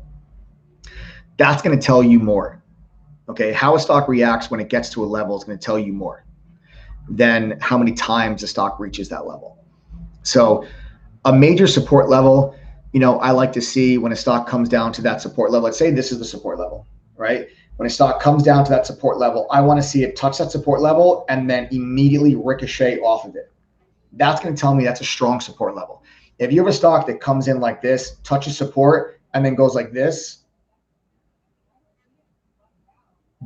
S1: That's going to tell you more. Okay, how a stock reacts when it gets to a level is going to tell you more than how many times the stock reaches that level. So A major support level, I like to see when a stock comes down to that support level. Let's say this is the support level, right? When a stock comes down to that support level, I want to see it touch that support level and then immediately ricochet off of it. That's going to tell me that's a strong support level. If you have a stock that comes in like this, touches support, and then goes like this,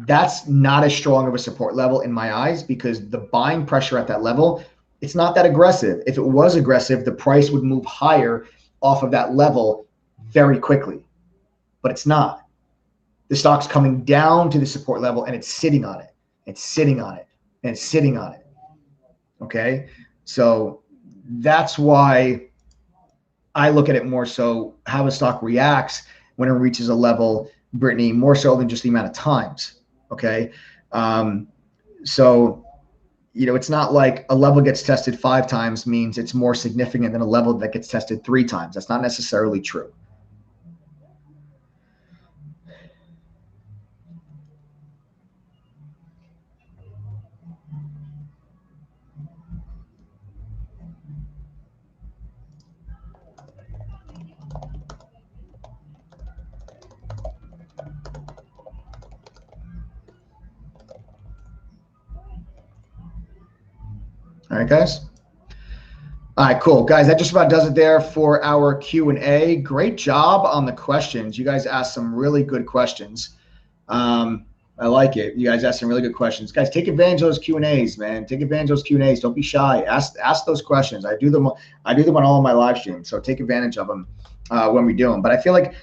S1: that's not as strong of a support level in my eyes, because the buying pressure at that level, it's not that aggressive. If it was aggressive, the price would move higher off of that level very quickly, but it's not. The stock's coming down to the support level and it's sitting on it. It's sitting on it and it's sitting on it. Okay. So that's why I look at it more so how a stock reacts when it reaches a level, Brittany, more so than just the amount of times. Okay. So, it's not like a level gets tested 5 times means it's more significant than a level that gets tested 3 times. That's not necessarily true. All right, guys. All right, cool. Guys, that just about does it there for our Q&A. Great job on the questions. You guys asked some really good questions. I like it. You guys asked some really good questions. Guys, take advantage of those Q&As, man. Take advantage of those Q&As. Don't be shy. Ask those questions. I do them on all of my live streams, so take advantage of them when we do them. But I feel like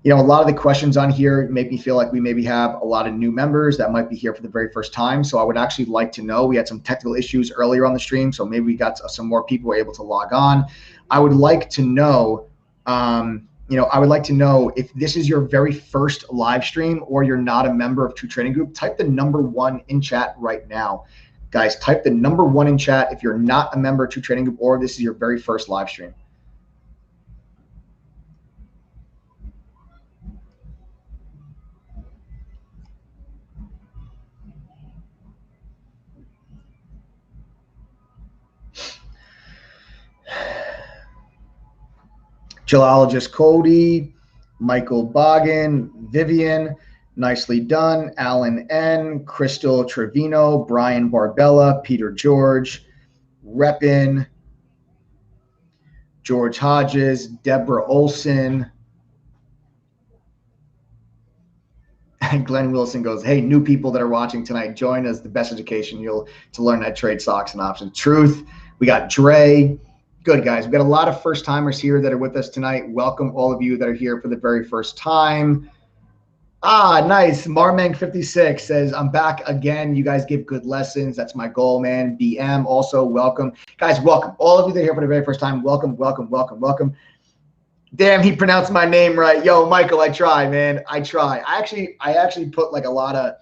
S1: a lot of the questions on here make me feel like we maybe have a lot of new members that might be here for the very first time. So I would actually like to know, we had some technical issues earlier on the stream, so maybe we got some more people were able to log on. I would like to know, if this is your very first live stream or you're not a member of True Trading Group, type the number 1 in chat right now. Guys, type the number 1 in chat if you're not a member of True Trading Group or this is your very first live stream. Geologist Cody, Michael Boggin, Vivian, nicely done. Alan N, Crystal Trevino, Brian Barbella, Peter George, Reppin, George Hodges, Deborah Olson. And Glenn Wilson goes, hey, new people that are watching tonight, join us. The best education to learn how to trade stocks and options. Truth. We got Dre. Good, guys. We've got a lot of first timers here that are with us tonight. Welcome all of you that are here for the very first time. Nice. Marmang56 says, I'm back again. You guys give good lessons. That's my goal, man. BM also, welcome. Guys, welcome. All of you that are here for the very first time, welcome, welcome, welcome, welcome. Damn, he pronounced my name right. Yo, Michael, I try, man. I try. I actually put like a lot of,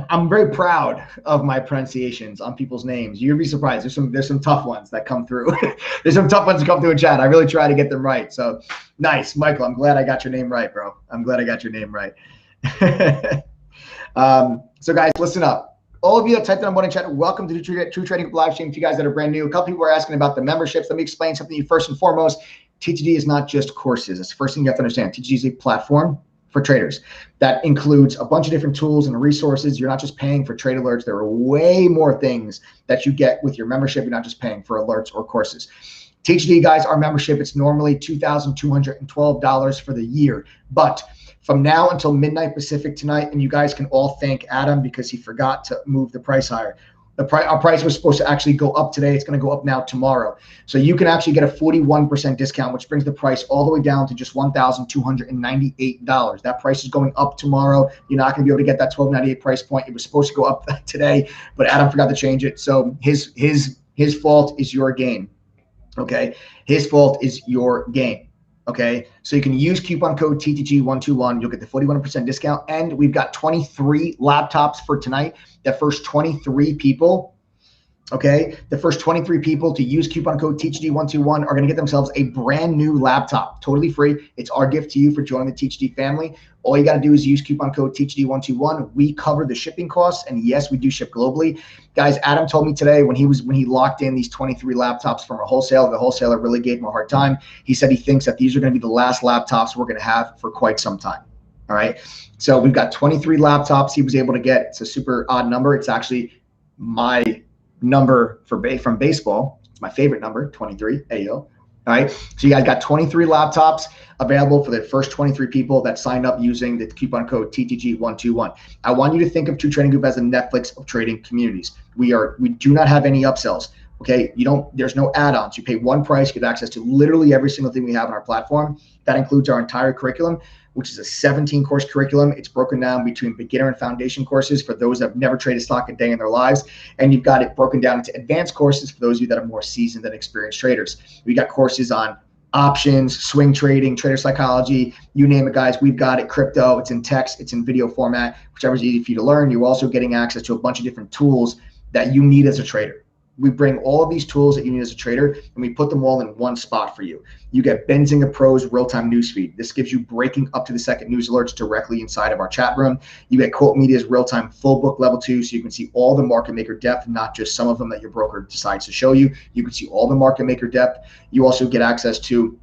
S1: I'm very proud of my pronunciations on people's names. You'll be surprised. There's some tough ones that come through. There's some tough ones that come through in chat. I really try to get them right. So nice, Michael. I'm glad I got your name right, bro. I'm glad I got your name right. So guys, listen up. All of you that typed in one in chat, welcome to the True Trading live stream. To you guys that are brand new, a couple people are asking about the memberships. Let me explain something to you first and foremost. TTD is not just courses. That's the first thing you have to understand. TTD is a platform for traders that includes a bunch of different tools and resources. You're not just paying for trade alerts. There are way more things that you get with your membership. You're not just paying for alerts or courses. TTD, guys, our membership, it's normally $2,212 for the year. But from now until midnight Pacific tonight, and you guys can all thank Adam because he forgot to move the price higher. Our price was supposed to actually go up today. It's going to go up now tomorrow. So you can actually get a 41% discount, which brings the price all the way down to just $1,298. That price is going up tomorrow. You're not going to be able to get that $1,298 price point. It was supposed to go up today, but Adam forgot to change it. So his fault is your gain. Okay. His fault is your gain. Okay. So you can use coupon code TTG121. You'll get the 41% discount. And we've got 23 laptops for tonight. The first 23 people Okay, the first 23 people to use coupon code THD121 are going to get themselves a brand new laptop, totally free. It's our gift to you for joining the THD family. All you got to do is use coupon code THD121. We cover the shipping costs, and yes, we do ship globally. Guys, Adam told me today when he locked in these 23 laptops from a wholesaler, the wholesaler really gave him a hard time. He said he thinks that these are going to be the last laptops we're going to have for quite some time. All right, so we've got 23 laptops he was able to get. It's a super odd number. It's actually my number from baseball. It's my favorite number, 23. Ayo. All right. So you guys got 23 laptops available for the first 23 people that signed up using the coupon code TTG121. I want you to think of True Trading Group as a Netflix of trading communities. We do not have any upsells. Okay. There's no add-ons. You pay one price, you get access to literally every single thing we have on our platform. That includes our entire curriculum, which is a 17-course curriculum. It's broken down between beginner and foundation courses for those that have never traded stock a day in their lives. And you've got it broken down into advanced courses for those of you that are more seasoned and experienced traders. We got courses on options, swing trading, trader psychology, you name it, guys. We've got it. Crypto, it's in text, it's in video format, whichever is easy for you to learn. You're also getting access to a bunch of different tools that you need as a trader. We bring all of these tools that you need as a trader, and we put them all in one spot for you. You get Benzinga Pro's real-time newsfeed. This gives you breaking up to the second news alerts directly inside of our chat room. You get Quote Media's real-time full book level 2, so you can see all the market maker depth, not just some of them that your broker decides to show you. You can see all the market maker depth. You also get access to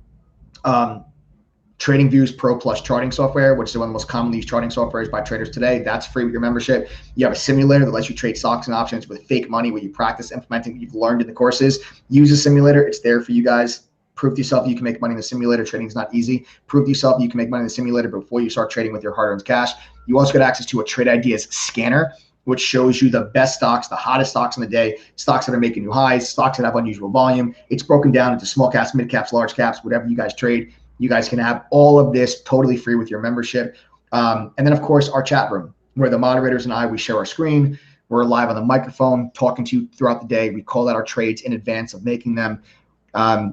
S1: TradingView's Pro Plus charting software, which is one of the most commonly used charting softwares by traders today. That's free with your membership. You have a simulator that lets you trade stocks and options with fake money where you practice implementing what you've learned in the courses. Use a simulator. It's there for you guys. Prove to yourself you can make money in the simulator. Trading is not easy. Prove to yourself you can make money in the simulator before you start trading with your hard-earned cash. You also get access to a Trade Ideas scanner, which shows you the best stocks, the hottest stocks in the day, stocks that are making new highs, stocks that have unusual volume. It's broken down into small caps, mid caps, large caps, whatever you guys trade. You guys can have all of this totally free with your membership. And then, of course, our chat room, where the moderators and we share our screen. We're live on the microphone talking to you throughout the day. We call out our trades in advance of making them.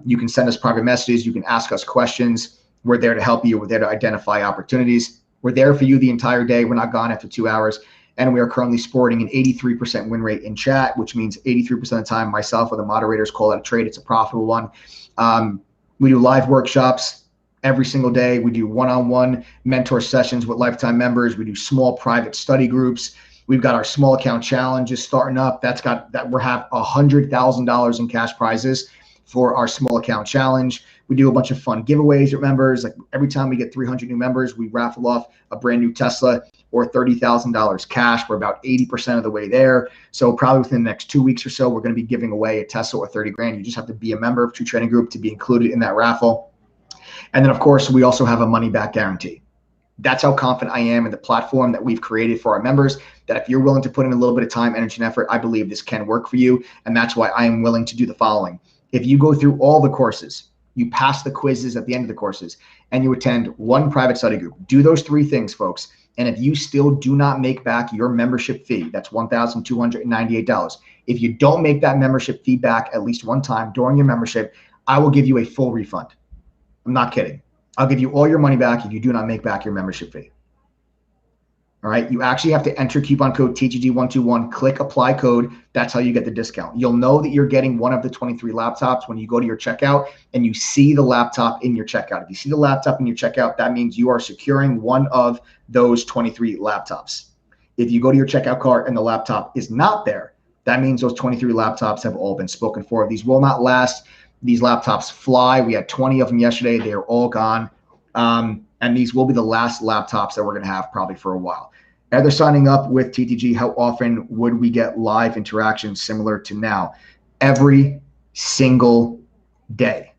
S1: You can send us private messages. You can ask us questions. We're there to help you. We're there to identify opportunities. We're there for you the entire day. We're not gone after 2 hours. And we are currently sporting an 83% win rate in chat, which means 83% of the time myself or the moderators call out a trade. It's a profitable one. We do live workshops every single day. We do one-on-one mentor sessions with lifetime members. We do small private study groups. We've got our small account challenges starting up. We have $100,000 in cash prizes for our small account challenge. We do a bunch of fun giveaways with members. Like every time we get 300 new members, we raffle off a brand new Tesla or $30,000 cash. We're about 80% of the way there. So probably within the next 2 weeks or so, we're going to be giving away a Tesla or 30 grand. You just have to be a member of True Trading Group to be included in that raffle. And then, of course, we also have a money-back guarantee. That's how confident I am in the platform that we've created for our members, that if you're willing to put in a little bit of time, energy, and effort, I believe this can work for you. And that's why I am willing to do the following. If you go through all the courses, you pass the quizzes at the end of the courses, and you attend one private study group, do those 3 things, folks. And if you still do not make back your membership fee, that's $1,298. If you don't make that membership fee back at least one time during your membership, I will give you a full refund. I'm not kidding. I'll give you all your money back if you do not make back your membership fee. All right. You actually have to enter coupon code TGG121, click apply code. That's how you get the discount. You'll know that you're getting one of the 23 laptops when you go to your checkout and you see the laptop in your checkout. If you see the laptop in your checkout, that means you are securing one of those 23 laptops. If you go to your checkout cart and the laptop is not there, that means those 23 laptops have all been spoken for. These will not last. These laptops fly. We had 20 of them yesterday. They are all gone. And these will be the last laptops that we're going to have probably for a while. After signing up with TTG, how often would we get live interactions similar to now? Every single day.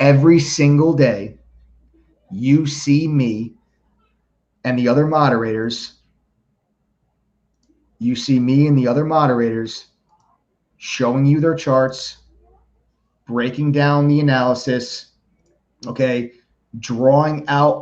S1: Every single day, you see me and the other moderators. You see me and the other moderators showing you their charts, breaking down the analysis, okay, drawing out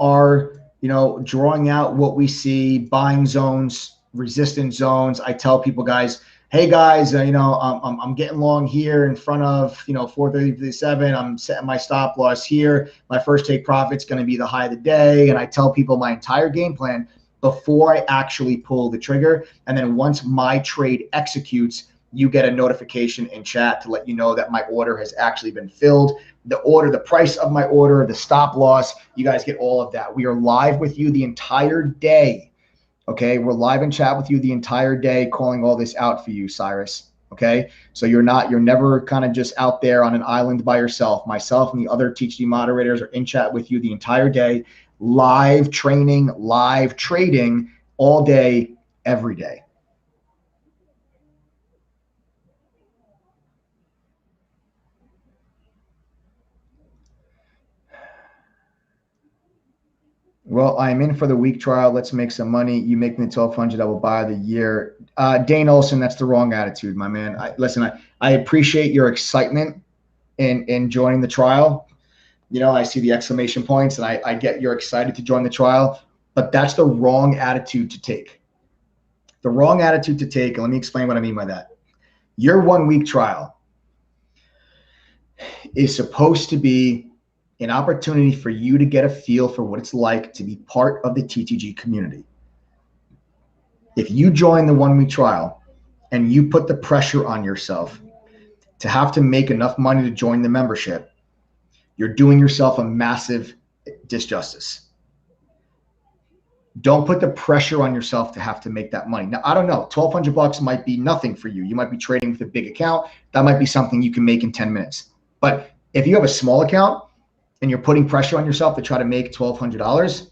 S1: what we see, buying zones, resistance zones. I tell people, guys, hey guys, I'm getting long here in front of 430.57. I'm setting my stop loss here. My first take profit's going to be the high of the day, and I tell people my entire game plan before I actually pull the trigger. And then once my trade executes, you get a notification in chat to let you know that my order has actually been filled. The order, the price of my order, the stop loss, you guys get all of that. We are live with you the entire day. Okay, we're live in chat with you the entire day, calling all this out for you, Cyrus. Okay, so you're never kind of just out there on an island by yourself. Myself and the other THD moderators are in chat with you the entire day, live training, live trading all day, every day. Well, I'm in for the week trial. Let's make some money. You make me $1,200. I will buy the year. Dane Olson, that's the wrong attitude, my man. Listen, I appreciate your excitement in joining the trial. You know, I see the exclamation points and I get you're excited to join the trial, but that's the wrong attitude to take. The wrong attitude to take, and let me explain what I mean by that. Your 1 week trial is supposed to be an opportunity for you to get a feel for what it's like to be part of the TTG community. If you join the 1 week trial and you put the pressure on yourself to have to make enough money to join the membership, you're doing yourself a massive disjustice. Don't put the pressure on yourself to have to make that money. Now, I don't know, $1,200 might be nothing for you. You might be trading with a big account. That might be something you can make in 10 minutes. But if you have a small account and you're putting pressure on yourself to try to make $1,200,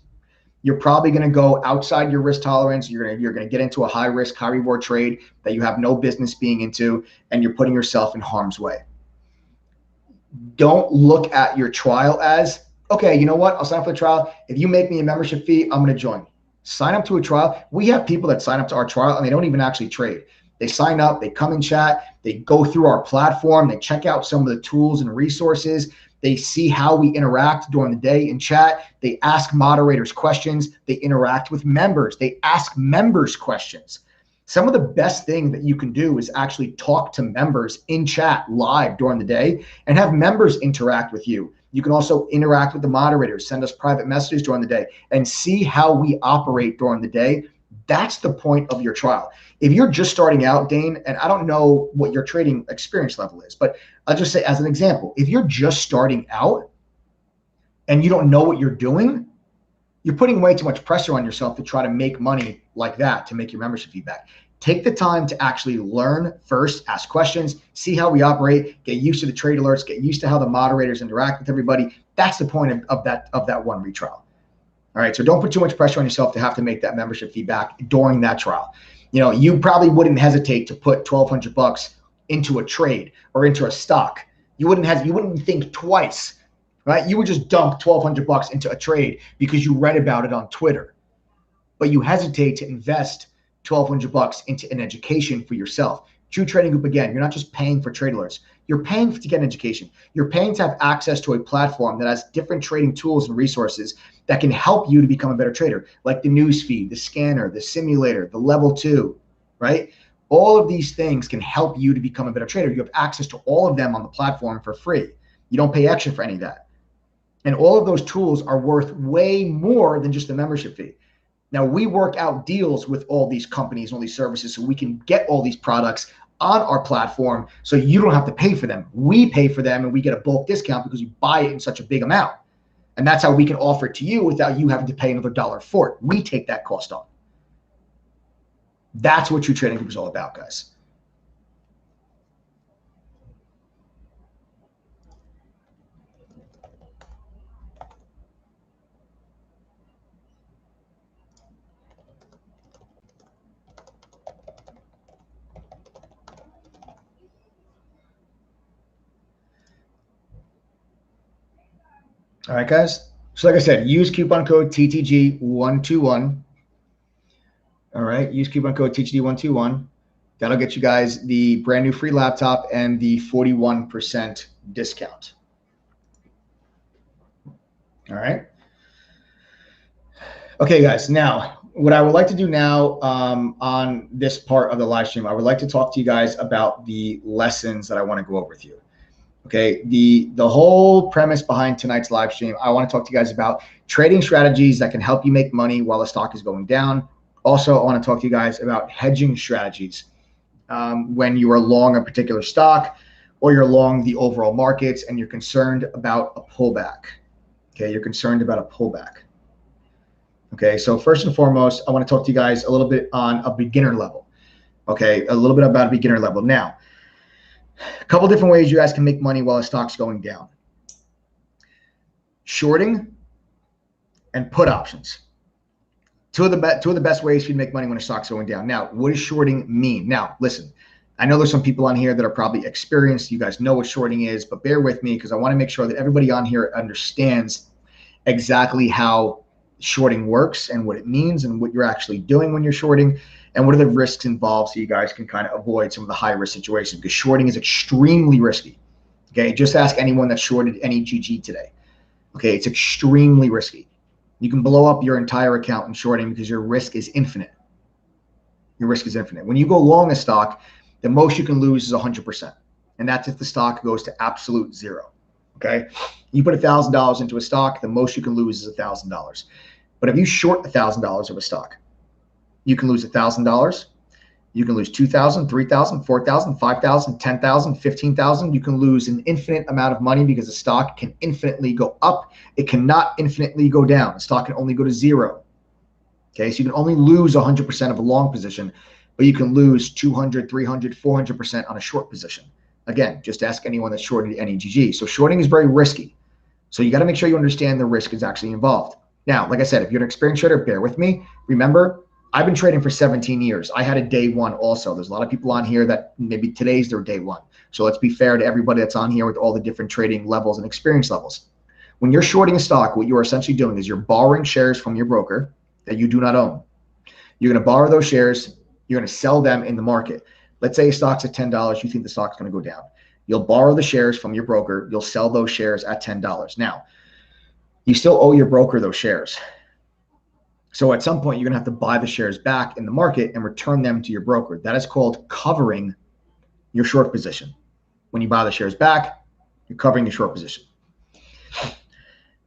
S1: you're probably going to go outside your risk tolerance. You're going to get into a high risk, high reward trade that you have no business being into, and you're putting yourself in harm's way. Don't look at your trial as, okay, you know what? I'll sign up for the trial. If you make me a membership fee, I'm going to join. Sign up to a trial. We have people that sign up to our trial and they don't even actually trade. They sign up, they come in chat, they go through our platform, they check out some of the tools and resources. They see how we interact during the day in chat. They ask moderators questions. They interact with members. They ask members questions. Some of the best thing that you can do is actually talk to members in chat live during the day and have members interact with you. You can also interact with the moderators, send us private messages during the day, and see how we operate during the day. That's the point of your trial. If you're just starting out, Dane, and I don't know what your trading experience level is, but I'll just say as an example, if you're just starting out and you don't know what you're doing, you're putting way too much pressure on yourself to try to make money like that to make your membership feedback. Take the time to actually learn first, ask questions, see how we operate, get used to the trade alerts, get used to how the moderators interact with everybody. That's the point of that 1 week trial. All right, so don't put too much pressure on yourself to have to make that membership feedback during that trial. You know, you probably wouldn't hesitate to put $1,200 into a trade or into a stock. You wouldn't think twice, right? You would just dump $1,200 into a trade because you read about it on Twitter, but you hesitate to invest $1,200 into an education for yourself. True Trading Group, again, you're not just paying for trade alerts. You're paying to get an education. You're paying to have access to a platform that has different trading tools and resources that can help you to become a better trader, like the news feed, the scanner, the simulator, the level 2, right? All of these things can help you to become a better trader. You have access to all of them on the platform for free. You don't pay extra for any of that. And all of those tools are worth way more than just the membership fee. Now, we work out deals with all these companies and all these services so we can get all these products on our platform so you don't have to pay for them. We pay for them and we get a bulk discount because you buy it in such a big amount. And that's how we can offer it to you without you having to pay another dollar for it. We take that cost on. That's what True Trading Group is all about, guys. All right, guys. So like I said, use coupon code TTG121. All right, use coupon code TTG121. That'll get you guys the brand new free laptop and the 41% discount. All right. Okay, guys. Now, what I would like to do now on this part of the live stream, I would like to talk to you guys about the lessons that I want to go over with you. Okay, the whole premise behind tonight's live stream, I want to talk to you guys about trading strategies that can help you make money while the stock is going down. Also, I want to talk to you guys about hedging strategies when you are long a particular stock or you're long the overall markets and you're concerned about a pullback. Okay, you're concerned about a pullback. Okay, so first and foremost, I want to talk to you guys a little bit on a beginner level. Okay, a little bit about a beginner level. Now, a couple different ways you guys can make money while a stock's going down. Shorting and put options. Two of the best ways you make money when a stock's going down. Now, what does shorting mean? Now, listen, I know there's some people on here that are probably experienced. You guys know what shorting is, but bear with me because I want to make sure that everybody on here understands exactly how shorting works and what it means and what you're actually doing when you're shorting and what are the risks involved so you guys can kind of avoid some of the high risk situations, because shorting is extremely risky. Okay, just ask anyone that shorted NEGG today. Okay, it's extremely risky. You can blow up your entire account in shorting because your risk is infinite. Your risk is infinite. When you go long a stock, the most you can lose is 100%. And that's if the stock goes to absolute zero. Okay, you put $1,000 into a stock, the most you can lose is $1,000. But if you short $1,000 of a stock, you can lose $1,000. You can lose $2,000, $3,000, $4,000, $5,000, $10,000, $15,000. You can lose an infinite amount of money because the stock can infinitely go up. It cannot infinitely go down. The stock can only go to zero. Okay, so you can only lose 100% of a long position, but you can lose 200, 300, 400% on a short position. Again, just ask anyone that shorted NEGG. So shorting is very risky. So you got to make sure you understand the risk is actually involved. Now, like I said, if you're an experienced trader, bear with me. Remember, I've been trading for 17 years. I had a day one also. There's a lot of people on here that maybe today's their day one. So let's be fair to everybody that's on here with all the different trading levels and experience levels. When you're shorting a stock, what you're essentially doing is you're borrowing shares from your broker that you do not own. You're going to borrow those shares. You're going to sell them in the market. Let's say a stock's at $10. You think the stock's going to go down. You'll borrow the shares from your broker. You'll sell those shares at $10. Now, you still owe your broker those shares. So at some point, you're going to have to buy the shares back in the market and return them to your broker. That is called covering your short position. When you buy the shares back, you're covering your short position.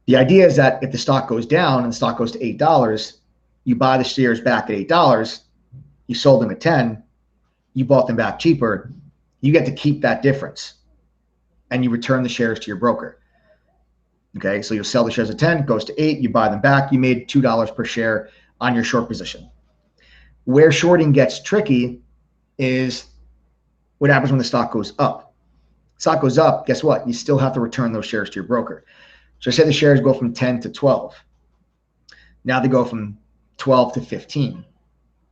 S1: The idea is that if the stock goes down and the stock goes to $8, you buy the shares back at $8, you sold them at 10, you bought them back cheaper, you get to keep that difference and you return the shares to your broker. Okay, so you'll sell the shares at 10, it goes to 8, you buy them back, you made $2 per share on your short position. Where shorting gets tricky is what happens when the stock goes up. Stock goes up, guess what? You still have to return those shares to your broker. So say the shares go from 10 to 12. Now they go from 12 to 15.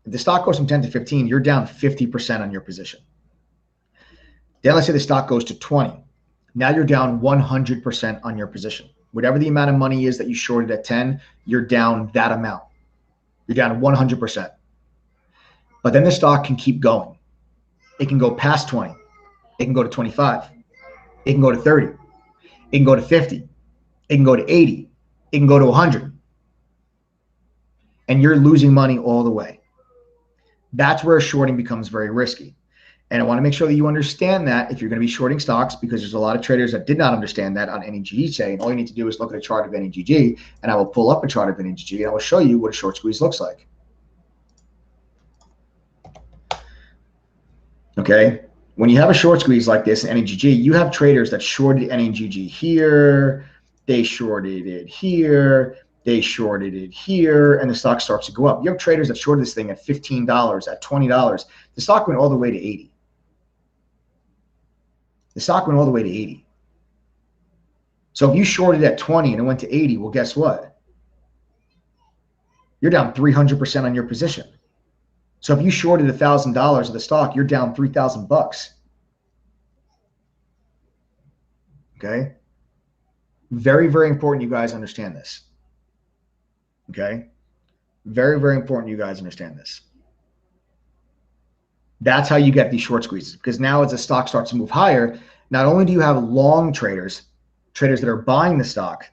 S1: If the stock goes from 10 to 15, you're down 50% on your position. Then let's say the stock goes to 20. Now you're down 100% on your position. Whatever the amount of money is that you shorted at 10, you're down that amount. You're down 100%. But then the stock can keep going. It can go past 20. It can go to 25. It can go to 30. It can go to 50. It can go to 80. It can go to 100. And you're losing money all the way. That's where shorting becomes very risky. And I want to make sure that you understand that if you're going to be shorting stocks, because there's a lot of traders that did not understand that on NEGG today. And all you need to do is look at a chart of NEGG, and I will pull up a chart of NEGG, and I will show you what a short squeeze looks like. Okay. When you have a short squeeze like this in NEGG, you have traders that shorted NEGG here, they shorted it here, they shorted it here, and the stock starts to go up. You have traders that shorted this thing at $15, at $20. The stock went all the way to 80. The stock went all the way to 80. So if you shorted at 20 and it went to 80, well, guess what? You're down 300% on your position. So if you shorted $1,000 of the stock, you're down $3,000. Okay? Very, very important you guys understand this. Okay? Very, very important you guys understand this. That's how you get these short squeezes, because now as the stock starts to move higher, not only do you have long traders that are buying the stock,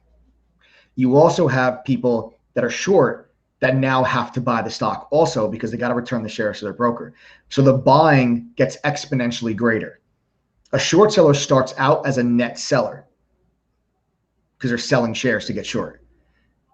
S1: you also have people that are short that now have to buy the stock also because they got to return the shares to their broker. So the buying gets exponentially greater. A short seller starts out as a net seller because they're selling shares to get short.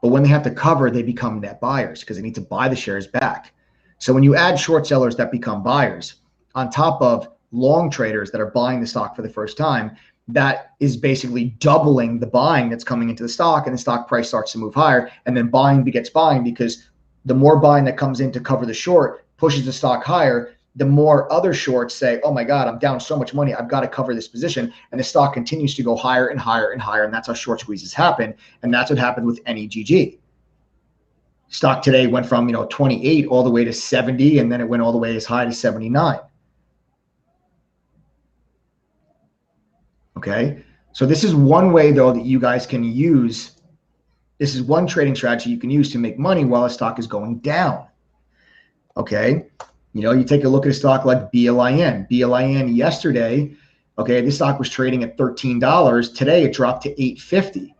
S1: But when they have to cover, they become net buyers because they need to buy the shares back. So when you add short sellers that become buyers, on top of long traders that are buying the stock for the first time, that is basically doubling the buying that's coming into the stock, and the stock price starts to move higher, and then buying begets buying, because the more buying that comes in to cover the short pushes the stock higher. The more other shorts say, oh my God, I'm down so much money, I've got to cover this position. And the stock continues to go higher and higher and higher. And that's how short squeezes happen. And that's what happened with NEGG. Stock today went from 28 all the way to 70, and then it went all the way as high to 79. Okay, so this is one way though that you guys can use. This is one trading strategy you can use to make money while a stock is going down. Okay, you take a look at a stock like BLIN. BLIN yesterday, okay, this stock was trading at $13. Today it dropped to $8.50.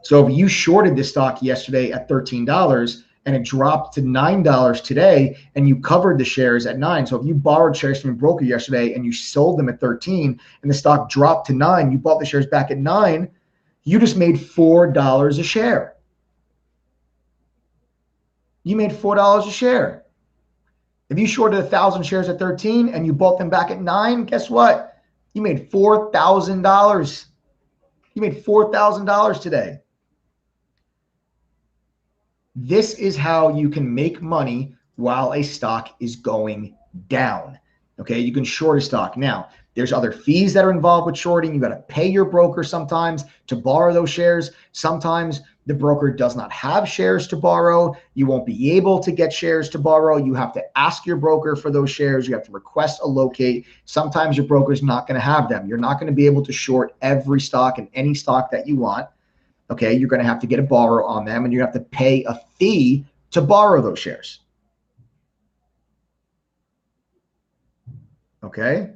S1: So if you shorted this stock yesterday at $13 and it dropped to $9 today, and you covered the shares at $9. So if you borrowed shares from a broker yesterday and you sold them at 13 and the stock dropped to $9, you bought the shares back at $9, you just made $4 a share. You made $4 a share. If you shorted 1,000 shares at 13 and you bought them back at 9, guess what? You made $4,000. You made $4,000 today. This is how you can make money while a stock is going down. Okay, you can short a stock. Now, there's other fees that are involved with shorting. You got to pay your broker sometimes to borrow those shares. Sometimes the broker does not have shares to borrow. You won't be able to get shares to borrow. You have to ask your broker for those shares. You have to request a locate. Sometimes your broker is not going to have them. You're not going to be able to short every stock and any stock that you want. Okay, you're going to have to get a borrow on them, and you have to pay a fee to borrow those shares. Okay,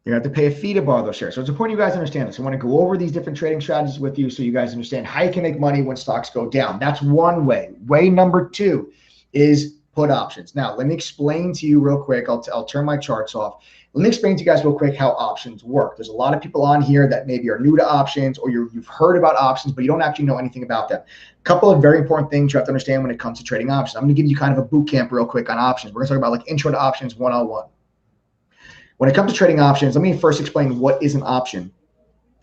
S1: you have to pay a fee to borrow those shares. So it's important you guys understand this. I want to go over these different trading strategies with you so you guys understand how you can make money when stocks go down. That's one way. Way number two is put options. Now, let me explain to you real quick. I'll turn my charts off. Let me explain to you guys real quick how options work. There's a lot of people on here that maybe are new to options, or you've heard about options, but you don't actually know anything about them. A couple of very important things you have to understand when it comes to trading options. I'm going to give you kind of a boot camp real quick on options. We're going to talk about like intro to options 101. When it comes to trading options, let me first explain what is an option.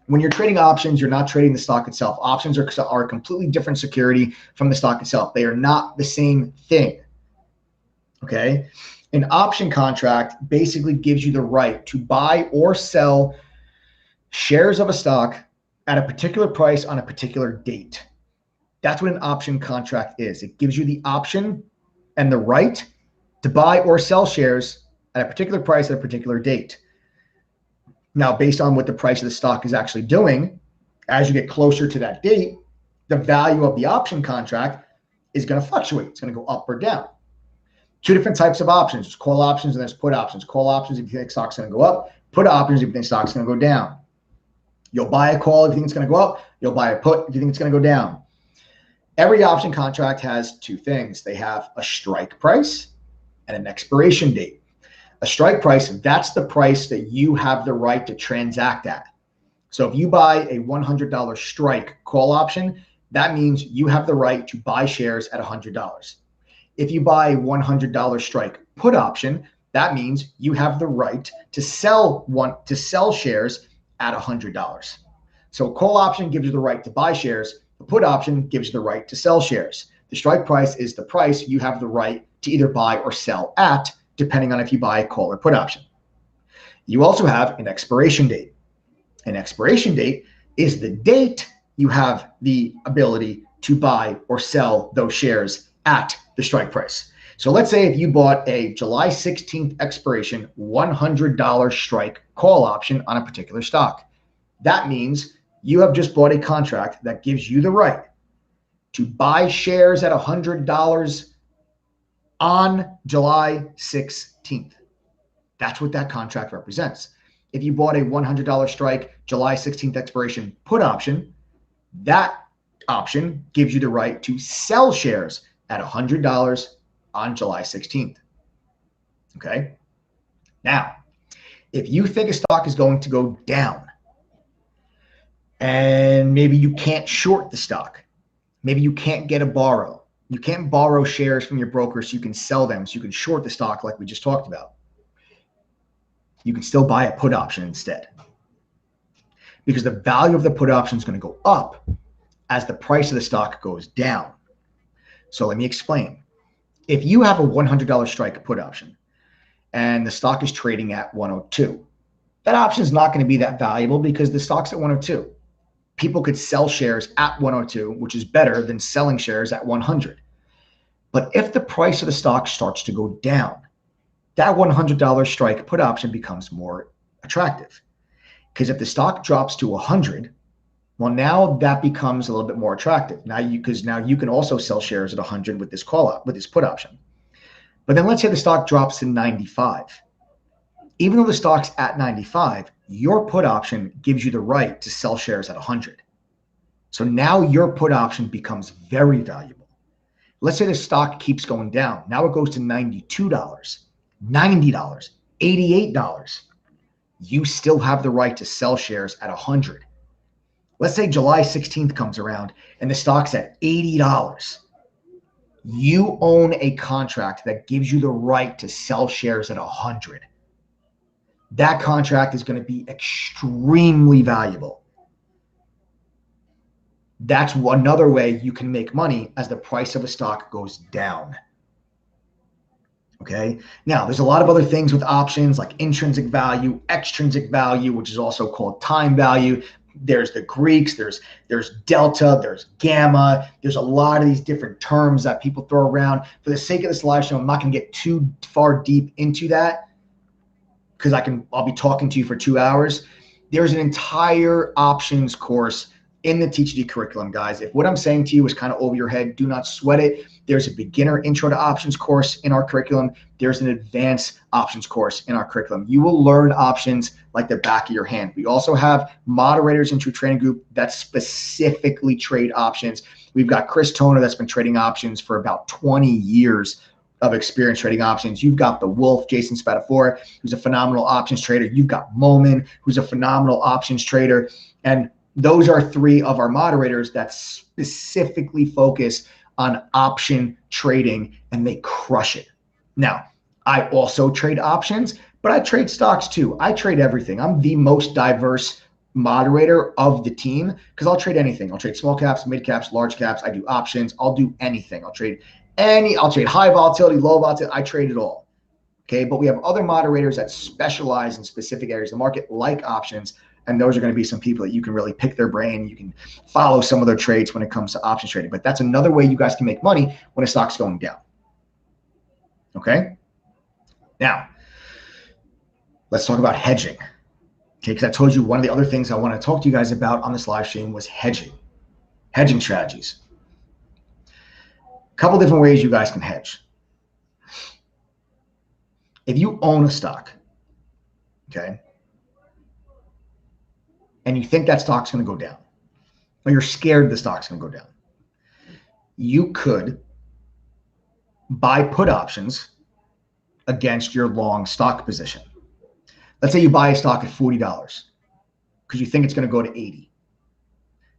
S1: When you're trading options, you're not trading the stock itself. Options are a completely different security from the stock itself. They are not the same thing. Okay? An option contract basically gives you the right to buy or sell shares of a stock at a particular price on a particular date. That's what an option contract is. It gives you the option and the right to buy or sell shares at a particular price at a particular date. Now, based on what the price of the stock is actually doing, as you get closer to that date, the value of the option contract is going to fluctuate. It's going to go up or down. Two different types of options. There's call options and there's put options. Call options if you think stock's going to go up. Put options if you think stock's going to go down. You'll buy a call if you think it's going to go up. You'll buy a put if you think it's going to go down. Every option contract has two things. They have a strike price and an expiration date. A strike price, that's the price that you have the right to transact at. So if you buy a $100 strike call option, that means you have the right to buy shares at $100. If you buy a $100 strike put option, that means you have the right to sell shares at $100. So a call option gives you the right to buy shares. The put option gives you the right to sell shares. The strike price is the price you have the right to either buy or sell at, depending on if you buy a call or put option. You also have an expiration date. An expiration date is the date you have the ability to buy or sell those shares at the strike price. So let's say if you bought a July 16th expiration $100 strike call option on a particular stock. That means you have just bought a contract that gives you the right to buy shares at $100 on July 16th. That's what that contract represents. If you bought a $100 strike July 16th expiration put option, that option gives you the right to sell shares at $100 on July 16th. Okay. Now, if you think a stock is going to go down and maybe you can't short the stock, maybe you can't get a borrow, you can't borrow shares from your broker so you can sell them, so you can short the stock like we just talked about. you can still buy a put option instead, because the value of the put option is going to go up as the price of the stock goes down. So let me explain. If you have a $100 strike put option and the stock is trading at 102, that option is not going to be that valuable because the stock's at 102. People could sell shares at 102, which is better than selling shares at 100. But if the price of the stock starts to go down, that $100 strike put option becomes more attractive. Because if the stock drops to 100, well, now that becomes a little bit more attractive. Because now you can also sell shares at 100 with this with this put option. But then let's say the stock drops to 95. Even though the stock's at 95, your put option gives you the right to sell shares at 100. So now your put option becomes very valuable. Let's say the stock keeps going down. Now it goes to $92, $90, $88. You still have the right to sell shares at 100. Let's say July 16th comes around and the stock's at $80. You own a contract that gives you the right to sell shares at 100. That contract is going to be extremely valuable. That's another way you can make money as the price of a stock goes down. Okay. Now, there's a lot of other things with options like intrinsic value, extrinsic value, which is also called time value. There's the Greeks, there's delta, there's gamma. There's a lot of these different terms that people throw around. For the sake of this live show, I'm not going to get too far deep into that because I'll be talking to you for 2 hours. There's an entire options course in the TTG curriculum, guys. If what I'm saying to you is kind of over your head, do not sweat it. There's a beginner intro to options course in our curriculum. There's an advanced options course in our curriculum. You will learn options like the back of your hand. We also have moderators in True Trading Group that specifically trade options. We've got Chris Toner that's been trading options for about 20 years of experience trading options. You've got the Wolf, Jason Spatafora, who's a phenomenal options trader. You've got Moman, who's a phenomenal options trader. And those are 3 of our moderators that specifically focus on option trading, and they crush it. Now, I also trade options, but I trade stocks too. I trade everything. I'm the most diverse moderator of the team because I'll trade anything. I'll trade small caps, mid caps, large caps. I do options. I'll do anything. I'll trade high volatility, low volatility. I trade it all. Okay. But we have other moderators that specialize in specific areas of the market like options. And those are going to be some people that you can really pick their brain. You can follow some of their trades when it comes to options trading. But that's another way you guys can make money when a stock's going down. Okay. Now, let's talk about hedging. Okay, because I told you one of the other things I want to talk to you guys about on this live stream was hedging strategies. A couple different ways you guys can hedge. If you own a stock, okay, and you think that stock's going to go down, or you're scared the stock's going to go down, you could buy put options against your long stock position. Let's say you buy a stock at $40 because you think it's going to go to 80,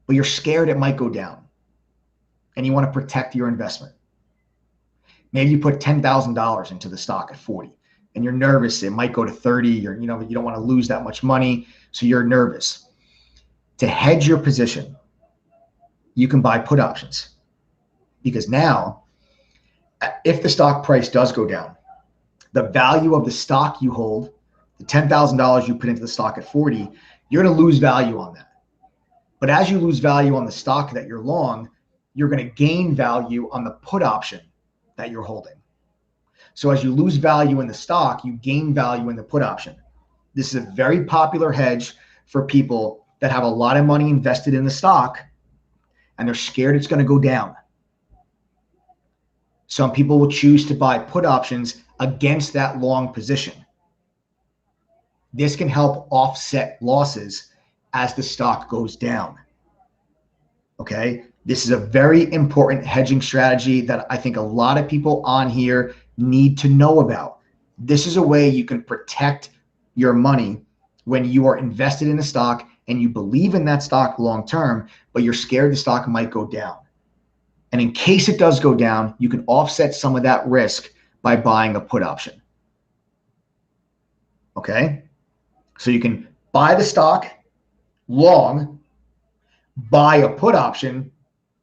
S1: but you're scared it might go down and you want to protect your investment. Maybe you put $10,000 into the stock at 40 and you're nervous it might go to 30, or you don't want to lose that much money, so you're nervous. To hedge your position, you can buy put options, because now if the stock price does go down, the value of the stock you hold, the $10,000 you put into the stock at 40, you're going to lose value on that. But as you lose value on the stock that you're long, you're going to gain value on the put option that you're holding. So as you lose value in the stock, you gain value in the put option. This is a very popular hedge for people that have a lot of money invested in the stock and they're scared it's going to go down. Some people will choose to buy put options against that long position. This can help offset losses as the stock goes down. Okay, this is a very important hedging strategy that I think a lot of people on here need to know about. This is a way you can protect your money when you are invested in a stock and you believe in that stock long term, but you're scared the stock might go down. And in case it does go down, you can offset some of that risk by buying a put option. Okay, So you can buy the stock long, buy a put option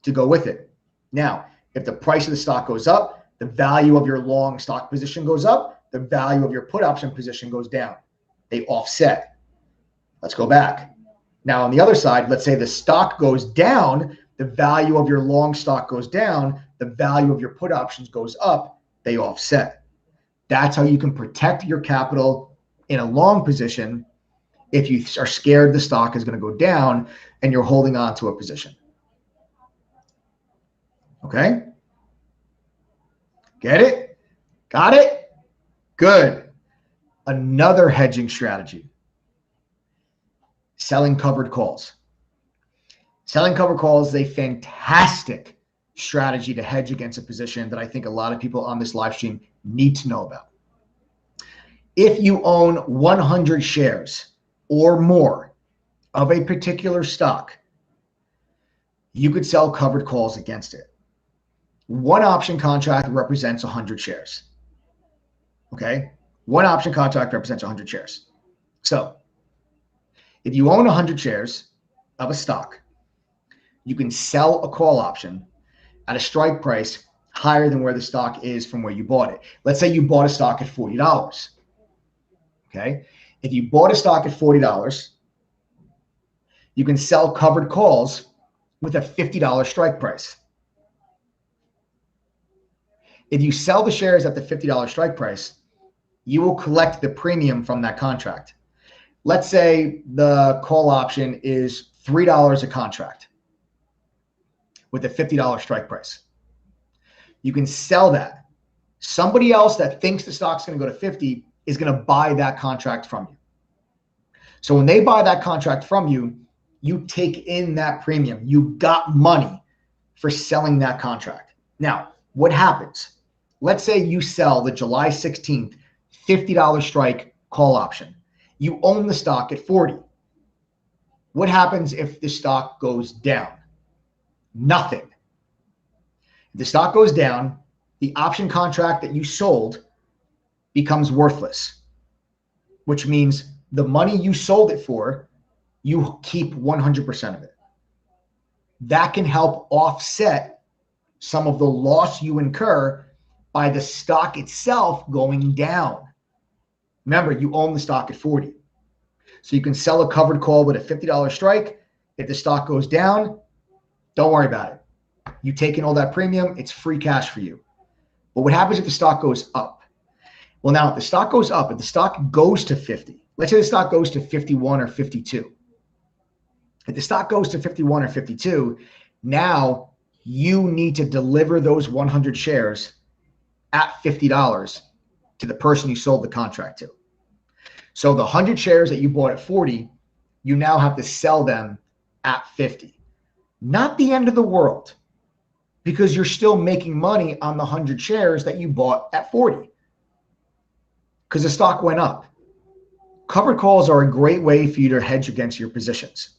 S1: to go with it. Now, if the price of the stock goes up, the value of your long stock position goes up, the value of your put option position goes down. They offset. Let's go back. Now, on the other side, let's say the stock goes down, the value of your long stock goes down, the value of your put options goes up, they offset. That's how you can protect your capital in a long position if you are scared the stock is going to go down and you're holding on to a position. Okay? Get it? Got it? Good. Another hedging strategy. Selling covered calls. Selling covered calls is a fantastic strategy to hedge against a position that I think a lot of people on this live stream need to know about. If you own 100 shares or more of a particular stock, you could sell covered calls against it. One option contract represents 100 shares. Okay? One option contract represents 100 shares. So if you own 100 shares of a stock, you can sell a call option at a strike price higher than where the stock is from where you bought it. Let's say you bought a stock at $40. Okay? If you bought a stock at $40, you can sell covered calls with a $50 strike price. If you sell the shares at the $50 strike price, you will collect the premium from that contract. Let's say the call option is $3 a contract with a $50 strike price. You can sell that. Somebody else that thinks the stock's going to go to 50 is going to buy that contract from you. So when they buy that contract from you, you take in that premium. You got money for selling that contract. Now, what happens? Let's say you sell the July 16th $50 strike call option. You own the stock at 40. What happens if the stock goes down? Nothing. If the stock goes down, the option contract that you sold becomes worthless, which means the money you sold it for, you keep 100% of it. That can help offset some of the loss you incur by the stock itself going down. Remember, you own the stock at 40. So you can sell a covered call with a $50 strike. If the stock goes down, don't worry about it. You take in all that premium, it's free cash for you. But what happens if the stock goes up? Well, now if the stock goes up, if the stock goes to 50, let's say the stock goes to 51 or 52. If the stock goes to 51 or 52, now you need to deliver those 100 shares at $50 to the person you sold the contract to. So the 100 shares that you bought at 40, you now have to sell them at 50. Not the end of the world, because you're still making money on the 100 shares that you bought at 40 because the stock went up. Covered calls are a great way for you to hedge against your positions.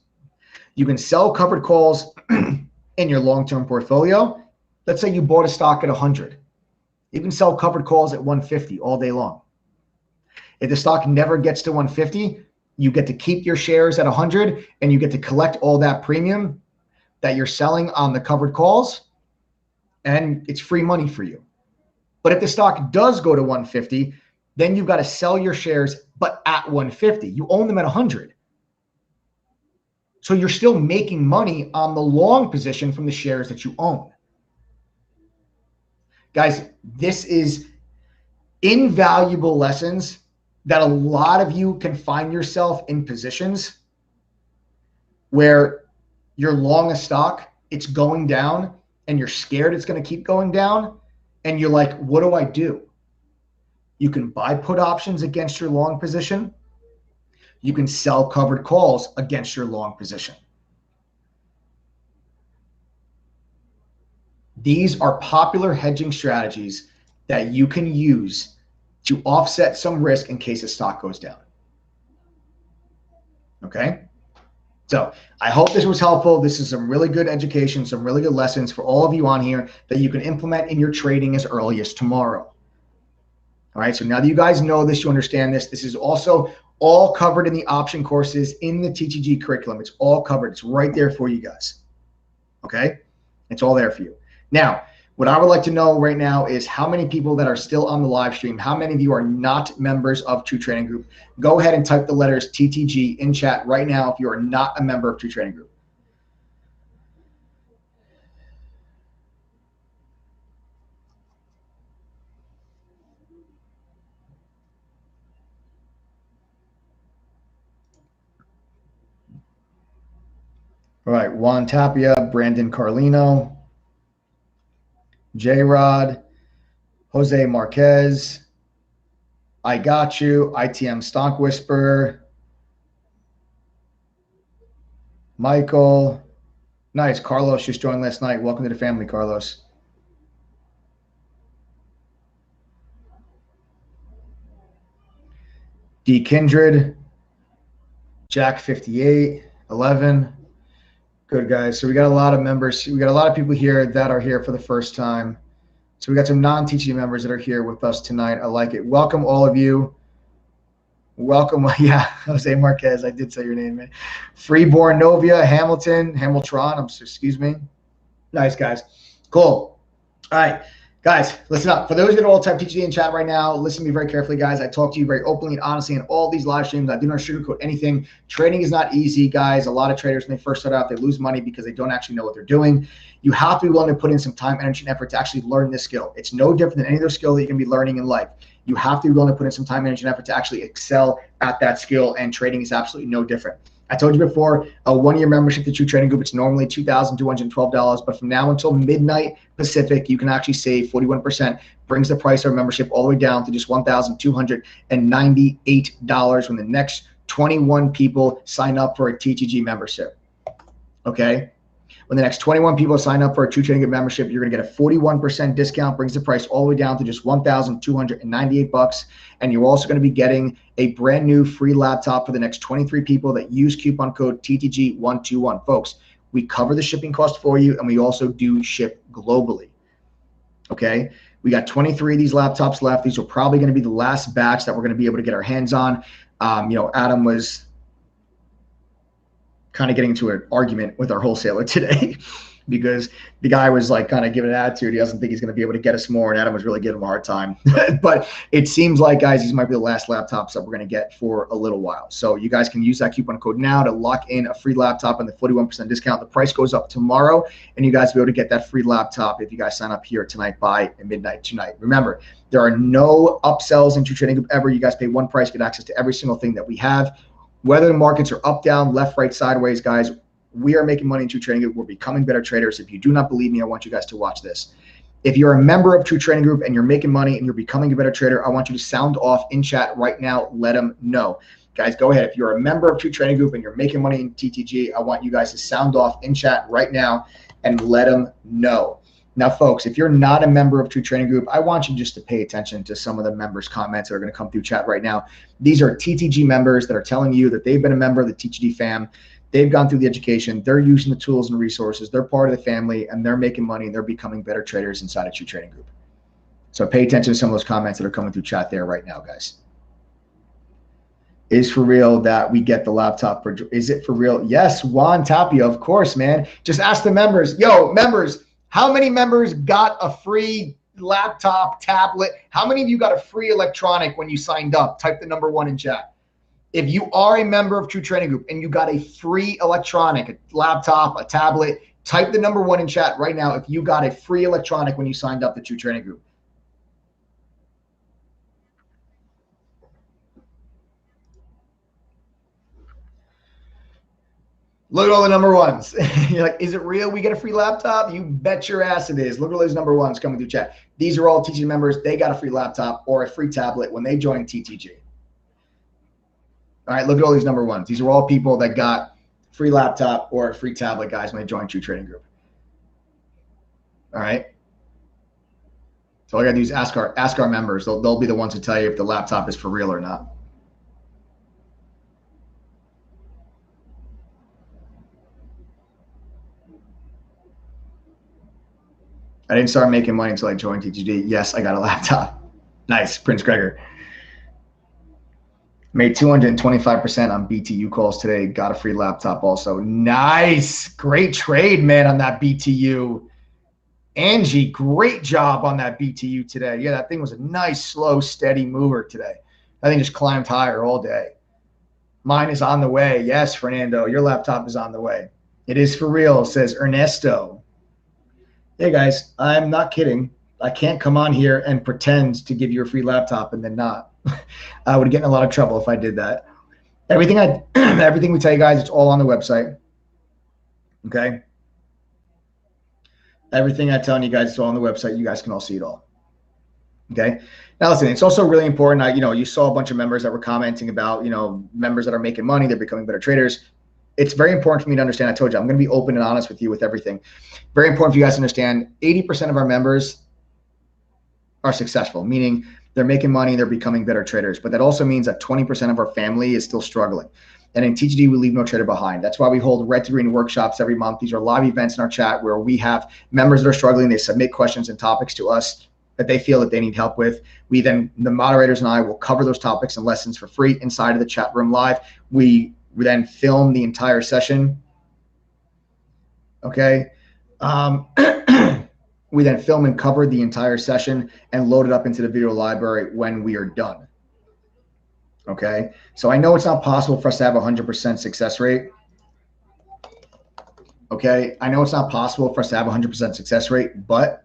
S1: You can sell covered calls in your long-term portfolio. Let's say you bought a stock at 100. You can sell covered calls at 150 all day long. If the stock never gets to 150, you get to keep your shares at 100 and you get to collect all that premium that you're selling on the covered calls, and it's free money for you. But if the stock does go to 150, then you've got to sell your shares, but at 150. You own them at 100. So you're still making money on the long position from the shares that you own. Guys, this is invaluable lessons that a lot of you can find yourself in positions where you're long a stock, it's going down, and you're scared it's going to keep going down, and you're like, what do I do? You can buy put options against your long position. You can sell covered calls against your long position. These are popular hedging strategies that you can use to offset some risk in case the stock goes down. Okay? So I hope this was helpful. This is some really good education, some really good lessons for all of you on here that you can implement in your trading as early as tomorrow. All right, so now that you guys know this, you understand this, this is also all covered in the option courses in the TTG curriculum. It's all covered. It's right there for you guys. Okay? It's all there for you. Now, what I would like to know right now is how many people that are still on the live stream, how many of you are not members of True Trading Group? Go ahead and type the letters TTG in chat right now if you are not a member of True Trading Group. All right, Juan Tapia, Brandon Carlino, J-Rod, Jose Marquez, I got you, ITM Stock Whisperer, Michael. Nice. Carlos just joined last night. Welcome to the family, Carlos. D Kindred, Jack 58, 11. Good, guys. So we got a lot of members. We got a lot of people here that are here for the first time. So we got some non-teaching members that are here with us tonight. I like it. Welcome, all of you. Welcome. Yeah, Jose Marquez. I did say your name, man. Freeborn Novia, Hamilton, excuse me. Nice, guys. Cool. All right. Guys, listen up. For those that are all type TTG in chat right now, listen to me very carefully, guys. I talk to you very openly and honestly in all these live streams. I do not sugarcoat anything. Trading is not easy, guys. A lot of traders, when they first start out, they lose money because they don't actually know what they're doing. You have to be willing to put in some time, energy, and effort to actually learn this skill. It's no different than any other skill that you can be learning in life. You have to be willing to put in some time, energy, and effort to actually excel at that skill, and trading is absolutely no different. I told you before, a one-year membership to True Trading Group, it's normally $2,212, but from now until midnight Pacific, you can actually save 41%, brings the price of our membership all the way down to just $1,298 when the next 21 people sign up for a TTG membership, okay? When the next 21 people sign up for a True Trading Group membership, you're going to get a 41% discount, brings the price all the way down to just $1,298. And you're also going to be getting a brand new free laptop for the next 23 people that use coupon code TTG121. Folks, we cover the shipping cost for you, and we also do ship globally. Okay? We got 23 of these laptops left. These are probably going to be the last batch that we're going to be able to get our hands on. Adam was kind of getting into an argument with our wholesaler today because the guy was like kind of giving an attitude. He doesn't think he's going to be able to get us more, and Adam was really giving him a hard time. But it seems like, guys, these might be the last laptops that we're going to get for a little while. So you guys can use that coupon code now to lock in a free laptop and the 41% discount. The price goes up tomorrow, and you guys will be able to get that free laptop if you guys sign up here tonight by midnight tonight. Remember, there are no upsells in True Trading Group ever. You guys pay one price, get access to every single thing that we have. Whether the markets are up, down, left, right, sideways, guys, we are making money in True Trading Group. We're becoming better traders. If you do not believe me, I want you guys to watch this. If you're a member of True Trading Group and you're making money and you're becoming a better trader, I want you to sound off in chat right now. Let them know. Guys, go ahead. If you're a member of True Trading Group and you're making money in TTG, I want you guys to sound off in chat right now and let them know. Now, folks, if you're not a member of True Trading Group, I want you just to pay attention to some of the members' comments that are going to come through chat right now. These are TTG members that are telling you that they've been a member of the TTG fam. They've gone through the education. They're using the tools and resources. They're part of the family, and they're making money, and they're becoming better traders inside of True Trading Group. So pay attention to some of those comments that are coming through chat there right now, guys. Is for real that we get the laptop? Is it for real? Yes, Juan Tapia, of course, man. Just ask the members. Yo, members, how many members got a free laptop, tablet? How many of you got a free electronic when you signed up? Type the number 1 in chat. If you are a member of True Trading Group and you got a free electronic, a laptop, a tablet, type the number 1 in chat right now if you got a free electronic when you signed up to True Trading Group. Look at all the number 1s. You're like, is it real? We get a free laptop? You bet your ass it is. Look at all those number 1s coming through chat. These are all TTG members. They got a free laptop or a free tablet when they joined TTG. All right, look at all these number 1s. These are all people that got free laptop or a free tablet, guys, when they joined True Trading Group. All right. So all I got to do is ask our members. They'll be the ones to tell you if the laptop is for real or not. I didn't start making money until I joined TTG. Yes, I got a laptop. Nice, Prince Gregor. Made 225% on BTU calls today. Got a free laptop also. Nice. Great trade, man, on that BTU. Angie, great job on that BTU today. Yeah, that thing was a nice, slow, steady mover today. That thing just climbed higher all day. Mine is on the way. Yes, Fernando, your laptop is on the way. It is for real, says Ernesto. Hey, guys, I'm not kidding. I can't come on here and pretend to give you a free laptop and then not. I would get in a lot of trouble if I did that. Everything everything we tell you guys, it's all on the website. Okay? Everything I'm telling you guys is all on the website. You guys can all see it all. Okay. Now listen, it's also really important. You saw a bunch of members that were commenting about, members that are making money, they're becoming better traders. It's very important for me to understand. I told you, I'm going to be open and honest with you with everything. Very important for you guys to understand 80% of our members are successful, meaning they're making money, they're becoming better traders. But that also means that 20% of our family is still struggling. And in TGD, we leave no trader behind. That's why we hold Red to Green workshops every month. These are live events in our chat where we have members that are struggling. They submit questions and topics to us that they feel that they need help with. We then, the moderators and I will cover those topics and lessons for free inside of the chat room live. We then film the entire session. Okay. We then film and cover the entire session and load it up into the video library when we are done. Okay. So I know it's not possible for us to have 100% success rate. Okay. I know it's not possible for us to have 100% success rate, but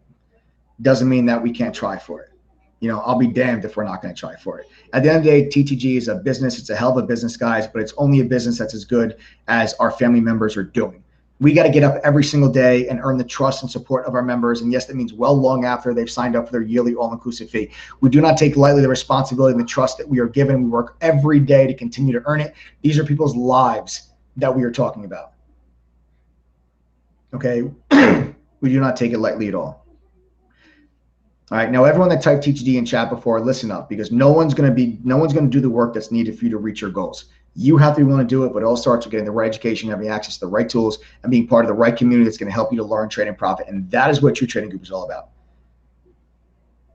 S1: doesn't mean that we can't try for it. I'll be damned if we're not going to try for it. At the end of the day, TTG is a business. It's a hell of a business, guys, but it's only a business that's as good as our family members are doing. We got to get up every single day and earn the trust and support of our members. And yes, that means well long after they've signed up for their yearly all-inclusive fee. We do not take lightly the responsibility and the trust that we are given. We work every day to continue to earn it. These are people's lives that we are talking about. Okay. We do not take it lightly at all. All right. Now, everyone that typed TGD in chat before, listen up, because no one's going to do the work that's needed for you to reach your goals. You have to be willing to do it, but it all starts with getting the right education, having access to the right tools, and being part of the right community that's going to help you to learn, trade, and profit. And that is what True Trading Group is all about.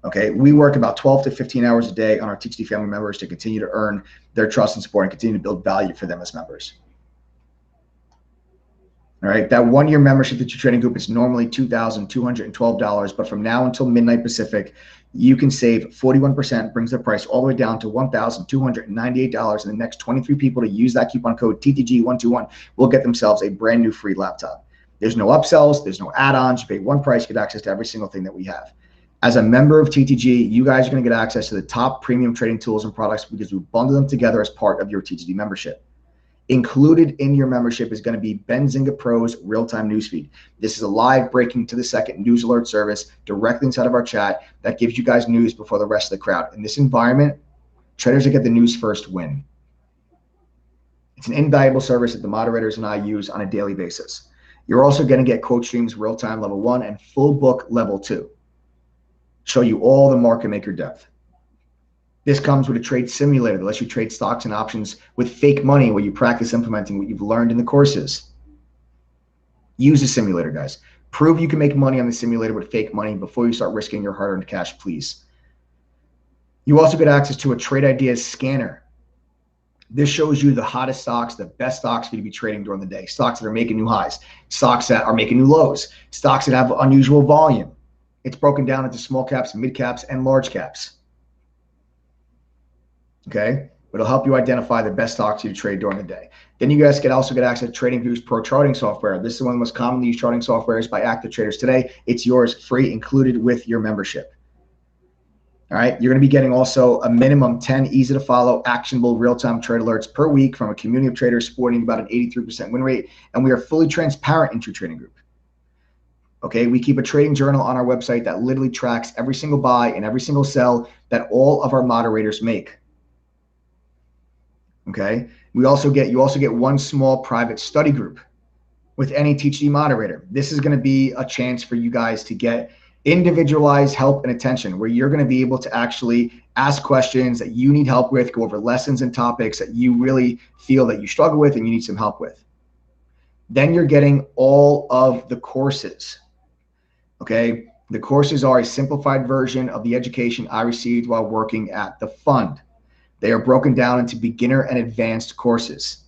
S1: Okay. We work about 12 to 15 hours a day on our TGD family members to continue to earn their trust and support and continue to build value for them as members. All right, that 1 year membership to True Trading Group is normally $2,212, but from now until midnight Pacific, you can save 41%, brings the price all the way down to $1,298. And the next 23 people to use that coupon code TTG121 will get themselves a brand new free laptop. There's no upsells, there's no add-ons. You pay one price, you get access to every single thing that we have. As a member of TTG, you guys are going to get access to the top premium trading tools and products because we bundle them together as part of your TTG membership. Included in your membership is going to be Benzinga Pro's real-time newsfeed. This is a live breaking to the second news alert service directly inside of our chat that gives you guys news before the rest of the crowd. In this environment, traders that get the news first win. It's an invaluable service that the moderators and I use on a daily basis. You're also going to get quote streams real-time level 1 and full book level 2. Show you all the market maker depth. This comes with a trade simulator that lets you trade stocks and options with fake money where you practice implementing what you've learned in the courses. Use the simulator, guys. Prove you can make money on the simulator with fake money before you start risking your hard-earned cash, please. You also get access to a Trade Ideas scanner. This shows you the hottest stocks, the best stocks for you to be trading during the day. Stocks that are making new highs, stocks that are making new lows, stocks that have unusual volume. It's broken down into small caps, mid caps, and large caps. Okay, it'll help you identify the best stocks you trade during the day. Then you guys can also get access to TradingView's Pro charting software. This is one of the most commonly used charting softwares by active traders today. It's yours free, included with your membership. All right, you're going to be getting also a minimum 10 easy to follow, actionable real-time trade alerts per week from a community of traders supporting about an 83% win rate, and we are fully transparent in True Trading Group. Okay, we keep a trading journal on our website that literally tracks every single buy and every single sell that all of our moderators make. Okay, you also get one small private study group with any TGD moderator. This is going to be a chance for you guys to get individualized help and attention where you're going to be able to actually ask questions that you need help with, go over lessons and topics that you really feel that you struggle with and you need some help with. Then you're getting all of the courses. Okay, the courses are a simplified version of the education I received while working at the fund. They are broken down into beginner and advanced courses.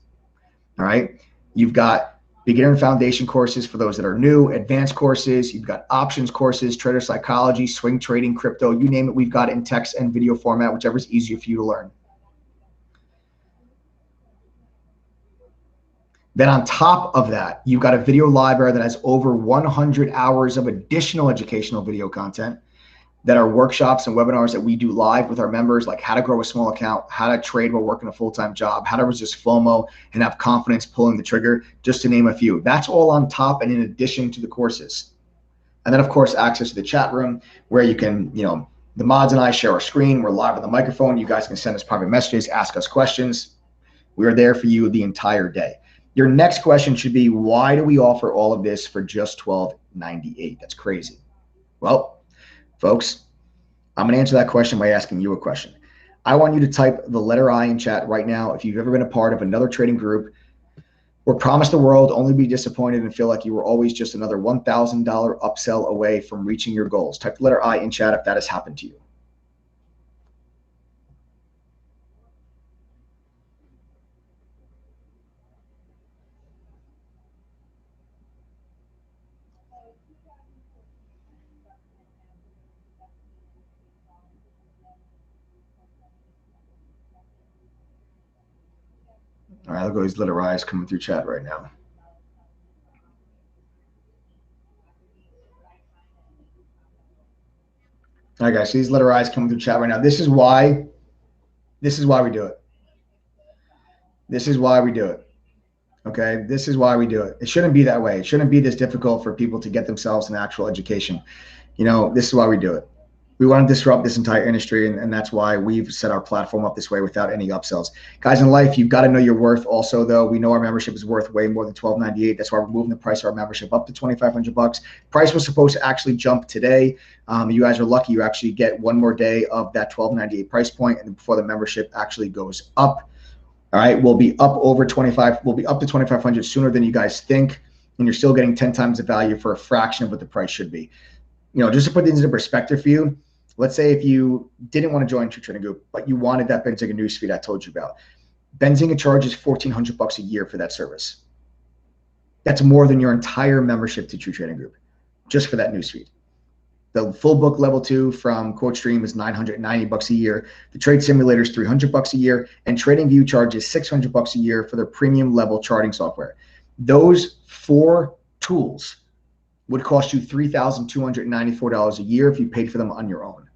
S1: All right. You've got beginner and foundation courses for those that are new, advanced courses. You've got options courses, trader psychology, swing trading, crypto, you name it. We've got it in text and video format, whichever is easier for you to learn. Then on top of that, you've got a video library that has over 100 hours of additional educational video content that are workshops and webinars that we do live with our members, like how to grow a small account, how to trade while working a full-time job, how to resist FOMO and have confidence pulling the trigger, just to name a few. That's all on top and in addition to the courses. And then of course, access to the chat room where you can, the mods and I share our screen. We're live on the microphone. You guys can send us private messages, ask us questions. We are there for you the entire day. Your next question should be, why do we offer all of this for just $12.98? That's crazy. Well, folks, I'm going to answer that question by asking you a question. I want you to type the letter I in chat right now if you've ever been a part of another trading group or promised the world, only be disappointed and feel like you were always just another $1,000 upsell away from reaching your goals. Type the letter I in chat if that has happened to you. All right, look at these letter I's coming through chat right now. All right, guys, so these letter I's coming through chat right now. This is why we do it. This is why we do it. Okay, this is why we do it. It shouldn't be that way. It shouldn't be this difficult for people to get themselves an actual education. This is why we do it. We want to disrupt this entire industry, and that's why we've set our platform up this way without any upsells. Guys, in life, you've got to know your worth also, though. We know our membership is worth way more than $12.98. That's why we're moving the price of our membership up to $2,500. Price was supposed to actually jump today. You guys are lucky. You actually get one more day of that $12.98 price point, and before the membership actually goes up. All right, we'll be up over 25. We'll be up to 2,500 sooner than you guys think, and you're still getting 10 times the value for a fraction of what the price should be. Just to put things into perspective for you, let's say if you didn't want to join True Trading Group, but you wanted that Benzinga newsfeed I told you about. Benzinga charges $1,400 a year for that service. That's more than your entire membership to True Trading Group, just for that newsfeed. The full book level 2 from QuoteStream is $990 a year. The Trade Simulator is $300 a year, and TradingView charges $600 a year for their premium level charting software. Those 4 tools would cost you $3,294 a year if you paid for them on your own.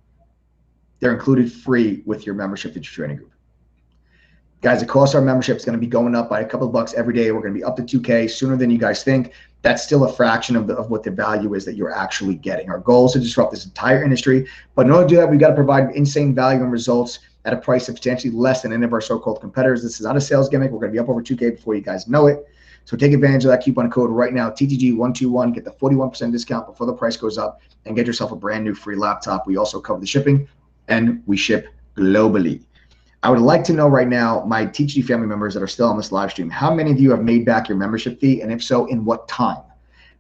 S1: They're included free with your membership to True Trading Group. Guys, the cost of our membership is going to be going up by a couple of bucks every day. We're going to be up to 2K sooner than you guys think. That's still a fraction of what the value is that you're actually getting. Our goal is to disrupt this entire industry, but in order to do that, we've got to provide insane value and results at a price substantially less than any of our so-called competitors. This is not a sales gimmick. We're going to be up over 2K before you guys know it. So take advantage of that coupon code right now, TTG121, get the 41% discount before the price goes up, and get yourself a brand new free laptop. We also cover the shipping, and we ship globally. I would like to know right now, my TTG family members that are still on this live stream, how many of you have made back your membership fee, and if so, in what time?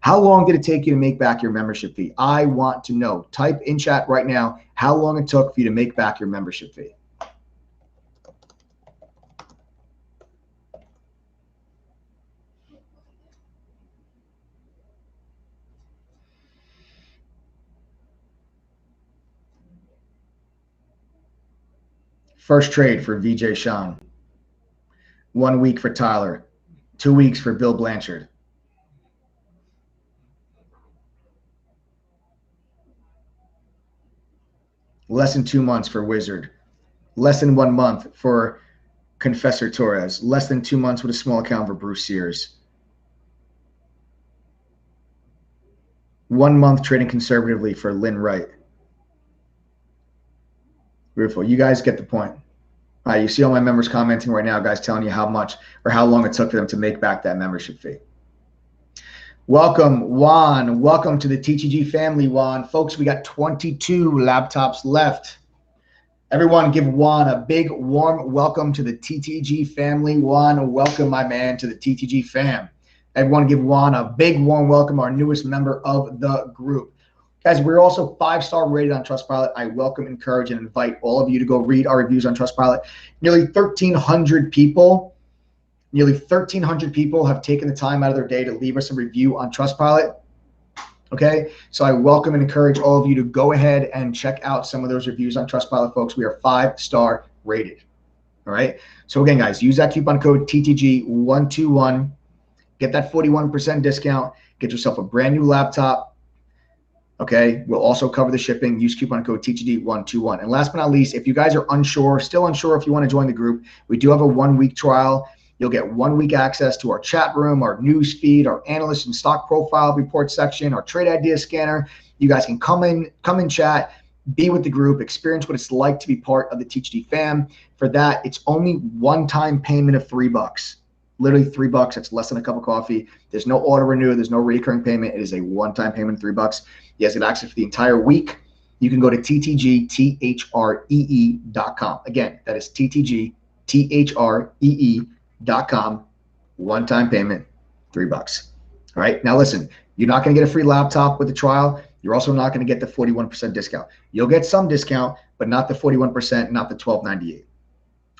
S1: How long did it take you to make back your membership fee? I want to know. Type in chat right now how long it took for you to make back your membership fee. First trade for VJ Sean. 1 week for Tyler. 2 weeks for Bill Blanchard. Less than 2 months for Wizard. Less than 1 month for Confessor Torres. Less than 2 months with a small account for Bruce Sears. 1 month trading conservatively for Lynn Wright. Beautiful. You guys get the point. All right, you see all my members commenting right now, guys, telling you how much or how long it took for them to make back that membership fee. Welcome, Juan. Welcome to the TTG family, Juan. Folks, we got 22 laptops left. Everyone give Juan a big, warm welcome to the TTG family. Juan, welcome, my man, to the TTG fam. Everyone give Juan a big, warm welcome, our newest member of the group. Guys, we're also 5-star rated on Trustpilot. I welcome, encourage, and invite all of you to go read our reviews on Trustpilot. Nearly 1,300 people have taken the time out of their day to leave us a review on Trustpilot. Okay, so I welcome and encourage all of you to go ahead and check out some of those reviews on Trustpilot, folks. We are 5-star rated. All right, so again, guys, use that coupon code TTG121. Get that 41% discount. Get yourself a brand new laptop. Okay, we'll also cover the shipping. Use coupon code TTG121. And last but not least, if you guys are still unsure if you want to join the group, we do have a 1-week trial. You'll get 1 week access to our chat room, our news feed, our analyst and stock profile report section, our trade idea scanner. You guys can come in chat, be with the group, experience what it's like to be part of the TTG fam. For that, it's only one-time payment of $3. Literally $3. It's less than a cup of coffee. There's no auto renew. There's no recurring payment. It is a one-time payment of $3. You guys get access for the entire week. You can go to ttgthree.com. Again, that is ttgthree.com. One-time payment, $3. All right. Now listen, you're not going to get a free laptop with the trial. You're also not going to get the 41% discount. You'll get some discount, but not the 41%, not the $12.98.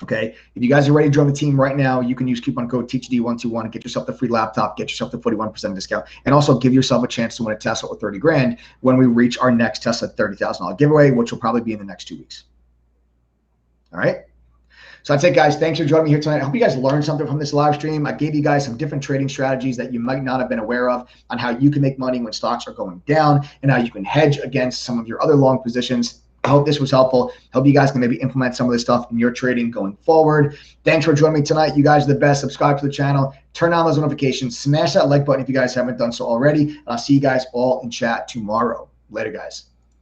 S1: Okay, if you guys are ready to join the team right now, you can use coupon code TTD121 and get yourself the free laptop, get yourself the 41% discount, and also give yourself a chance to win a Tesla or 30 grand when we reach our next Tesla $30,000 giveaway, which will probably be in the next 2 weeks. All right. So that's it, guys. Thanks for joining me here tonight. I hope you guys learned something from this live stream. I gave you guys some different trading strategies that you might not have been aware of on how you can make money when stocks are going down and how you can hedge against some of your other long positions. I hope this was helpful. Hope you guys can maybe implement some of this stuff in your trading going forward. Thanks for joining me tonight. You guys are the best. Subscribe to the channel. Turn on those notifications. Smash that like button if you guys haven't done so already. And I'll see you guys all in chat tomorrow. Later, guys.